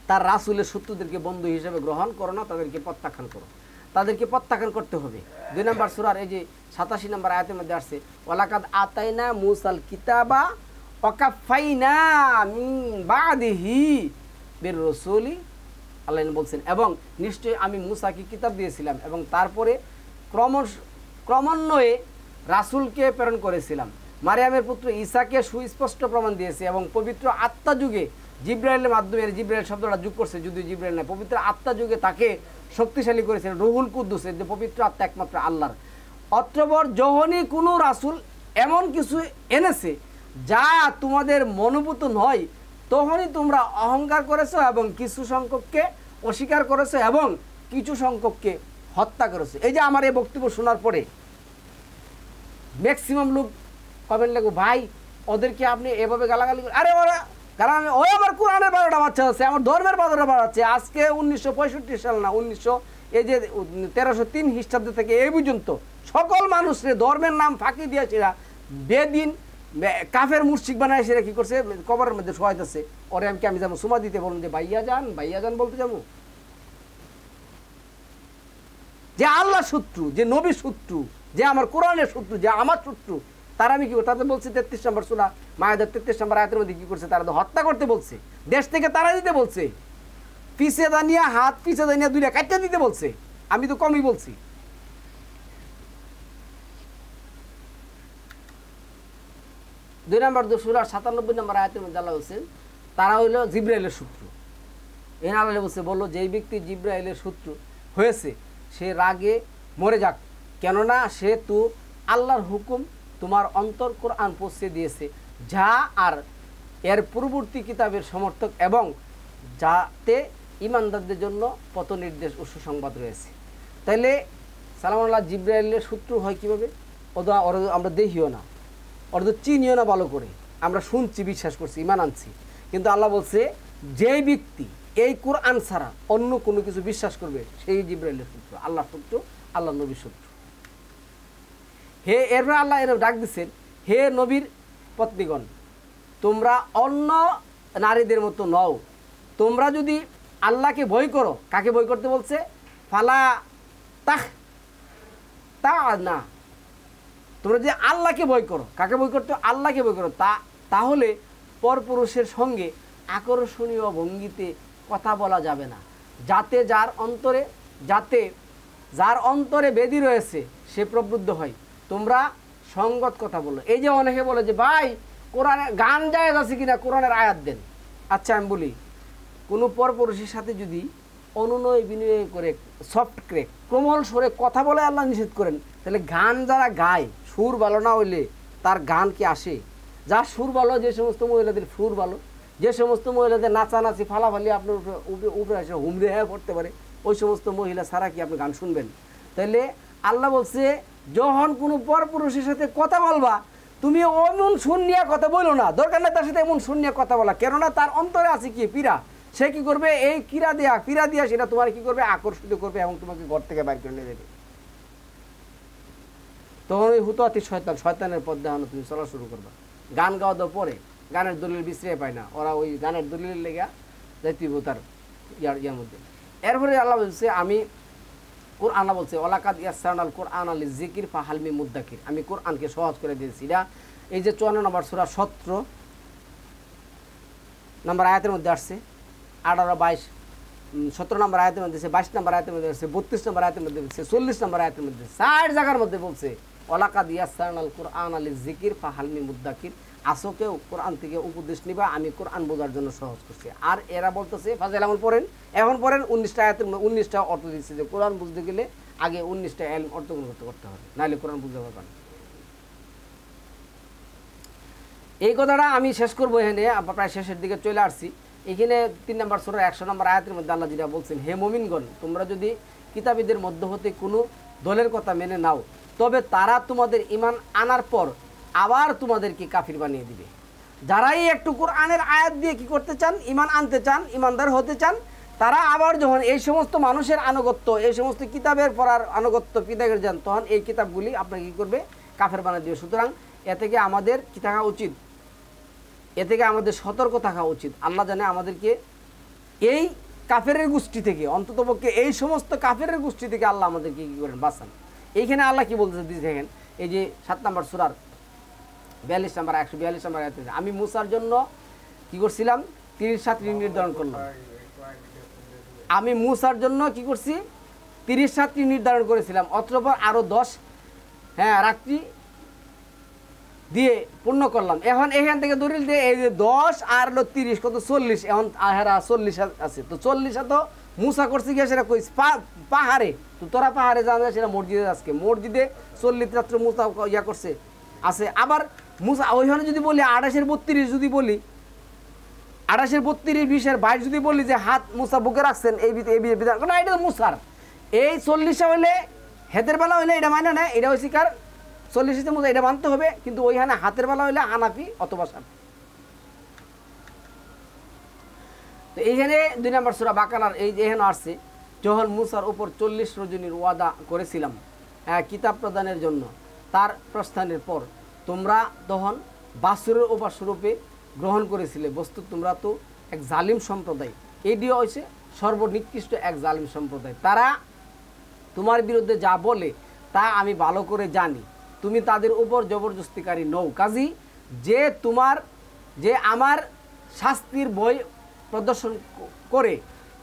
তার রাসূলের শত্রুদেরকে বন্ধু হিসেবে গ্রহণ করো না, তাদেরকে প্রত্যাখ্যান করো, তাদেরকে প্রত্যাখ্যান করতে হবে। 2 নম্বর সূরার এই যে 87 নম্বর আয়াতের মধ্যে আসছে ওয়ালাকাদ আতাইনা মুসাল কিতাবা ওয়াকাফাইনা মিন বাদিহি বির রাসূলি, আল্লাহ বলছেন এবং নিশ্চয়ই আমি মুসাকে কিতাব দিয়েছিলাম এবং তারপরে ক্রমান্বয়ে রাসূলকে প্রেরণ করেছিলাম, মারিয়ামের পুত্র ঈসাকে সুস্পষ্ট প্রমাণ দিয়েছে এবং পবিত্র আত্মা যুগে জিব্রাইলের মাধ্যমে, জিব্রাইল শব্দটা যোগ করছে যদিও জিব্রাইল নয়, পবিত্র আত্মা যুগে তাকে শক্তিশালী করেছেন, রুহুল কুদ্দুসের যে পবিত্র আত্মা একমাত্র আল্লাহর। অত্রবর যখনই কোনো রাসূল এমন কিছু এনেছে যা তোমাদের মনোভূত নয়, তখনই তোমরা অহংকার করেছো এবং কিছু সংখ্যককে অস্বীকার করেছো এবং কিছু সংখ্যককে হত্যা করেছো। এই যে আমার এই বক্তব্য শোনার পরে ম্যাক্সিমাম লোক কমেন্ট লেখো, ভাই ওদেরকে আপনি এভাবে গালাগালি, আরে ওরা কারণ ওই আমার কোরআনের 12টা বাচ্চা আছে, আমার ধর্মের 12টা বাড়াচ্ছে। আজকে 1965 সাল না, 1303 খ্রিস্টাব্দ থেকে এই পর্যন্ত সকল মানুষের ধর্মের নাম ফাঁকি দিয়ে সেরা বেদিন কাফের মুশরিক বানায় সেরা কি করছে, কবরের মধ্যে শোয়াইতেছে। ওরে আমি যাবো সুমা দিতে, বলুন যে ভাইয়া যান বলতে যাবো? যে আল্লাহ শত্রু, যে নবী শত্রু, যে আমার কোরআনের শত্রু, যে আমার শত্রু, তারা আমি কি করতে তাদের বলছে 33 নম্বর সূরা মায়েদার 33 নম্বর আয়াতের মধ্যে কি করছে, তারা তো হত্যা করতে বলছে, দেশ থেকে তারা দিতে বলছে, পিছে দানিয়া হাত পিছে দানিয়া দুইটা কাটতে দিতে বলছে। আমি তো কমই বলছি। দুই নম্বর সূরার 97 নম্বর আয়াতের মধ্যে আল্লাহ বলছেন তারা হইল জিব্রাইলের শত্রু। এর আল্লাহ বলছে বললো যেই ব্যক্তি জিব্রাইলের শত্রু হয়েছে সে রাগে মরে যাক, কেননা সে তো আল্লাহর হুকুম তোমার অন্তর কোরআন পৌঁছে দিয়েছে, যা আর এর পূর্ববর্তী কিতাবের সমর্থক এবং যাতে ইমানদারদের জন্য পথ নির্দেশ ও সুসংবাদ রয়েছে। তাইলে সালামুল্লাহ জিব্রাইলের শত্রু হয় কীভাবে? ওরা আমরা দেখিও না, ওরা তো চিনিও না ভালো করে, আমরা শুনছি, বিশ্বাস করছি, ইমান আনছি, কিন্তু আল্লাহ বলছে যেই ব্যক্তি এই কোরআন ছাড়া অন্য কোনো কিছু বিশ্বাস করবে সেই জিব্রাইলের শত্রু, আল্লাহর শত্রু, আল্লাহ নবীর শত্রু। হে এরপরে আল্লাহ এর ডাক দিচ্ছেন, হে নবীর পত্নীগণ, তোমরা অন্য নারীদের মতো নও, তোমরা যদি আল্লাহকে ভয় করো, কাকে ভয় করতে বলছে? ফালা তা না, তোমরা যদি আল্লাহকে ভয় করো, কাকে ভয় করতে? আল্লাহকে ভয় করো, তাহলে পরপুরুষের সঙ্গে আকর্ষণীয় ভঙ্গিতে কথা বলা যাবে না, যাতে যার অন্তরে বেদি রয়েছে সে প্রবুদ্ধ হয়। তোমরা সঙ্গত কথা বলো। এই যে অনেকে বলে যে ভাই কোরআনে গান জায়েজ আছে কিনা, কোরআনের আয়াত দেন। আচ্ছা আমি বলি, কোনো পরপুরুষের সাথে যদি অনুনয় বিনয় করে সফট ক্রেক কোমল সরে কথা বলে আল্লাহ নিষেধ করেন, তাহলে গান যারা গায় সুর ভালো না হইলে তার গান কি আসে? যার সুর ভালো, যে সমস্ত মহিলাদের সুর ভালো, যে সমস্ত মহিলাদের নাচানাচি ফালাফালি আপনার উপরে এসে হুমড়ে হয়ে পড়তে পারে, ওই সমস্ত মহিলা ছাড়া কি আপনি গান শুনবেন? তাইলে আল্লাহ বলছে যখন কোনো পরপুরুষের সাথে কথা বলবা তুমি এমন শুনিয়া কথা বলো না, দরকার নেই তার সাথে এমন শুনিয়া কথা বলা, কেননা তার অন্তরে আছে কি পীড়া, সে কি করবে? এই পীড়া দিয়া সেটা তোমার কি করবে? আকর্ষিত করবে এবং তোমাকে ঘর থেকে বাইর করে নিয়ে যাবে। তখন ওই হুতাতি শয়তানের পথ দেখানো তুমি চলা শুরু করবা। গান গাওয়া দেওয়ার পরে গানের দলিল বিশ্রে পায় না, ওরা ওই গানের দলিলের লেগা যাইতিব তার ইয়ার মধ্যে। এরপরে আল্লাহ বলছে আমি কোরআন বলছে ওলাকাদ ইয়াসসারনাল কোরআন আল জিকির ফাহালমি মুদ্দাকির, আমি কোরআনকে সহজ করে দিয়েছি। এটা এই যে 54 নম্বর সূরা 17 নম্বর আয়াতের মধ্যে আসছে, 18, 22, 17 নম্বর আয়াতের মধ্যে, 22 নম্বর আয়াতের মধ্যে আসছে, 32 নম্বর আয়াতের মধ্যে, 40 নম্বর আয়াতের মধ্যে, 60 জায়গার মধ্যে বলছে ওয়ালাকাদ ইয়াসসারনাল কুরআনা লিযিকির ফাহাল মিন মুদ্দাকির, আসো কেউ কোরআন থেকে উপদেশ নিবা, আমি কোরআন বোঝার জন্য সহজ করছি। আর এরা বলতেছে ফাজিল আমল পড়েন, এখন পড়েন 19টা আয়াতের 19টা অর্থ দিচ্ছে যে কোরআন বুঝতে গেলে আগে 19টা ইলম অর্থ করতে হবে, নাহলে কোরআন বুঝতে পারবেন না। এই কথাটা আমি শেষ করবো এখানে, প্রায় শেষের দিকে চলে আসছি। এখানে 3 নম্বর সূরার 100 নম্বর আয়াতের মধ্যে আল্লাহ যেটা বলছেন, হে মুমিনগণ, তোমরা যদি কিতাবীদের মধ্য হতে কোনো দলের কথা মেনে নাও, তবে তারা তোমাদের ঈমান আনার পর আবার তোমাদেরকে কাফির বানিয়ে দিবে। যারাই একটু কোরআনের আয়াত দিয়ে কি করতে চান, ঈমান আনতে চান, ঈমানদার হতে চান, তারা আবার যখন এই সমস্ত মানুষের আনুগত্য, এই সমস্ত কিতাবের পড়ার আনুগত্য পিতাগের যান, তখন এই কিতাবগুলি আপনাকে কী করবে, কাফের বানিয়ে দিবে। সুতরাং এ থেকে আমাদের কী থাকা উচিত, এ থেকে আমাদের সতর্ক থাকা উচিত। আল্লাহ জানে আমাদেরকে এই কাফেরের গোষ্ঠী থেকে, অন্ততপক্ষে এই সমস্ত কাফেরের গোষ্ঠী থেকে আল্লাহ আমাদেরকে কী করেন, বাঁচান। এইখানে আল্লাহ কি বলতে দেখেন, এই যে 7 নম্বর সূরার 42 নম্বর 142 নম্বর আয়াতে, আমি মূসার জন্য কি করছিলাম, 30 রাত্রি নির্ধারণ করলাম। আমি মূসার জন্য কি করছি, 30 রাত্রি নির্ধারণ করেছিলাম, অতঃপর আরো 10 রাত্রি দিয়ে পূর্ণ করলাম। এখন এখান থেকে দলিল দিয়ে এই যে 10 আর 30 কত 40, এখন আহেরা 40 আছে। তো 40 তো মূসা করছে গিয়ে সেটা কই পাহাড়ে, তো তোরা পাহাড়ে জানা সেটা মসজিদে, আজকে মসজিদে 40 রাত্র মূসা ইয়া করছে আছে। আবার মূসা ওইখানে যদি বলি 28 32 যদি বলি, 28 32 20 22 যদি বলি যে হাত মূসা বুকে রাখছেন, এই বিধান না, এটা তো মূসার। এই 40 হইলে হেতের বেলা হইলে এটা মানে না, এটা হচ্ছে কার 40 মূসা, এটা মানতে হবে। কিন্তু ওইখানে হাতের বেলা হইলে হানাফি অথবা শাফি। তো এইখানে 2 নম্বর সূরা বাকারার এই যে এখানে আসছে, যখন মূসার উপর 40 রজনীর ওয়াদা করেছিলাম কিতাব প্রদানের জন্য, তার প্রস্থানের পর তোমরা তখন বাছুরের উপাস্যরূপে গ্রহণ করেছিলে। বস্তু তোমরা তো এক জালিম সম্প্রদায়, এটিও হচ্ছে সর্বনিকৃষ্ট এক জালিম সম্প্রদায়। তারা তোমার বিরুদ্ধে যা বলে তা আমি ভালো করে জানি, তুমি তাদের উপর জবরদস্তিকারী নও। কাজী যে আমার শাস্তির বই প্রদর্শন করে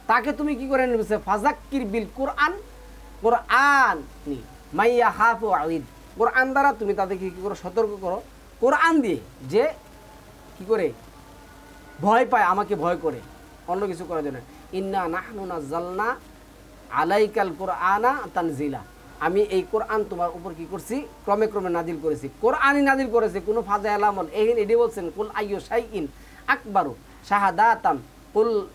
তাকে তুমি কি করে নেবেছে, ফাজাক্কির বিল কোরআন, কোরআন মাইয়া হাফ আইদ, কোরআন দ্বারা তুমি তাদেরকে কী করো, সতর্ক করো কোরআন দিয়ে, যে কি করে ভয় পায়, আমাকে ভয় করে, অন্য কিছু করার জন্য। ইন্না নাহনু নাযালনা আলাইকাল কোরআনা তানজিলা, আমি এই কোরআন তোমার উপর কি করছি, ক্রমে ক্রমে নাজিল করেছি। কোরআনই নাজিল করেছে, কোনো ফাজাইল আমল। এইখানে এটি বলছেন, কুল আইয়ু শাইইন আকবারু শাহাদাতাম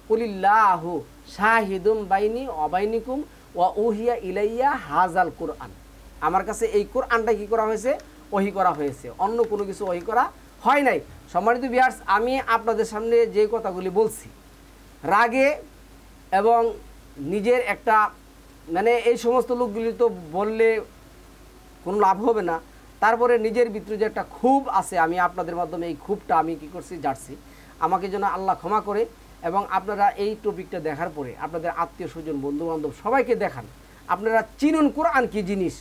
কুলিল্লাহু শাহিদুম বাইনি ওয়া বাইনিকুম ওয়া উহিয়া ইলাইয়া হাযাল কোরআন। আমার কাছে এই কোরআনটা কি করা হয়েছে, ওহী করা হয়েছে, অন্য কোনো কিছু ওহী করা হয় নাই। সম্মানিত ভিউয়ার্স, আমি আপনাদের সামনে যে কথাগুলি বলছি, রাগে এবং নিজের একটা মানে এই সমস্ত লোকগুলি তো বললে কোনো লাভ হবে না, তারপরে নিজের ভিতরে যে একটা ক্ষোভ আছে, আমি আপনাদের মাধ্যমে এই ক্ষোভটা আমি কি করছি, জানছি। আমাকে যেন আল্লাহ ক্ষমা করে, এবং আপনারা এই টপিকটা দেখার পরে আপনাদের আত্মীয় স্বজন বন্ধুবান্ধব সবাইকে দেখান, আপনারা চিনুন কোরআন কি জিনিস,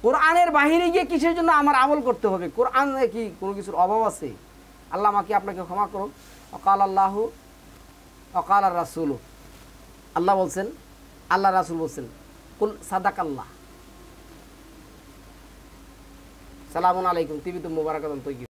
কোরআনের বাহিরে গিয়ে কিসের জন্য আমার আমল করতে হবে, কোরআনে কি কোনো কিছুর অভাব আছে। আল্লাহ আমাকে আপনাকে ক্ষমা করুন। অকাল আল্লাহু অকাল আর রাসূল, আল্লাহ বলছেন, আল্লাহ রাসূল বলছেন, কুল সাদাকাল্লাহ। সালামুন আলাইকুম, তিবিতুম মুবারাকাতুন তৈয়িব।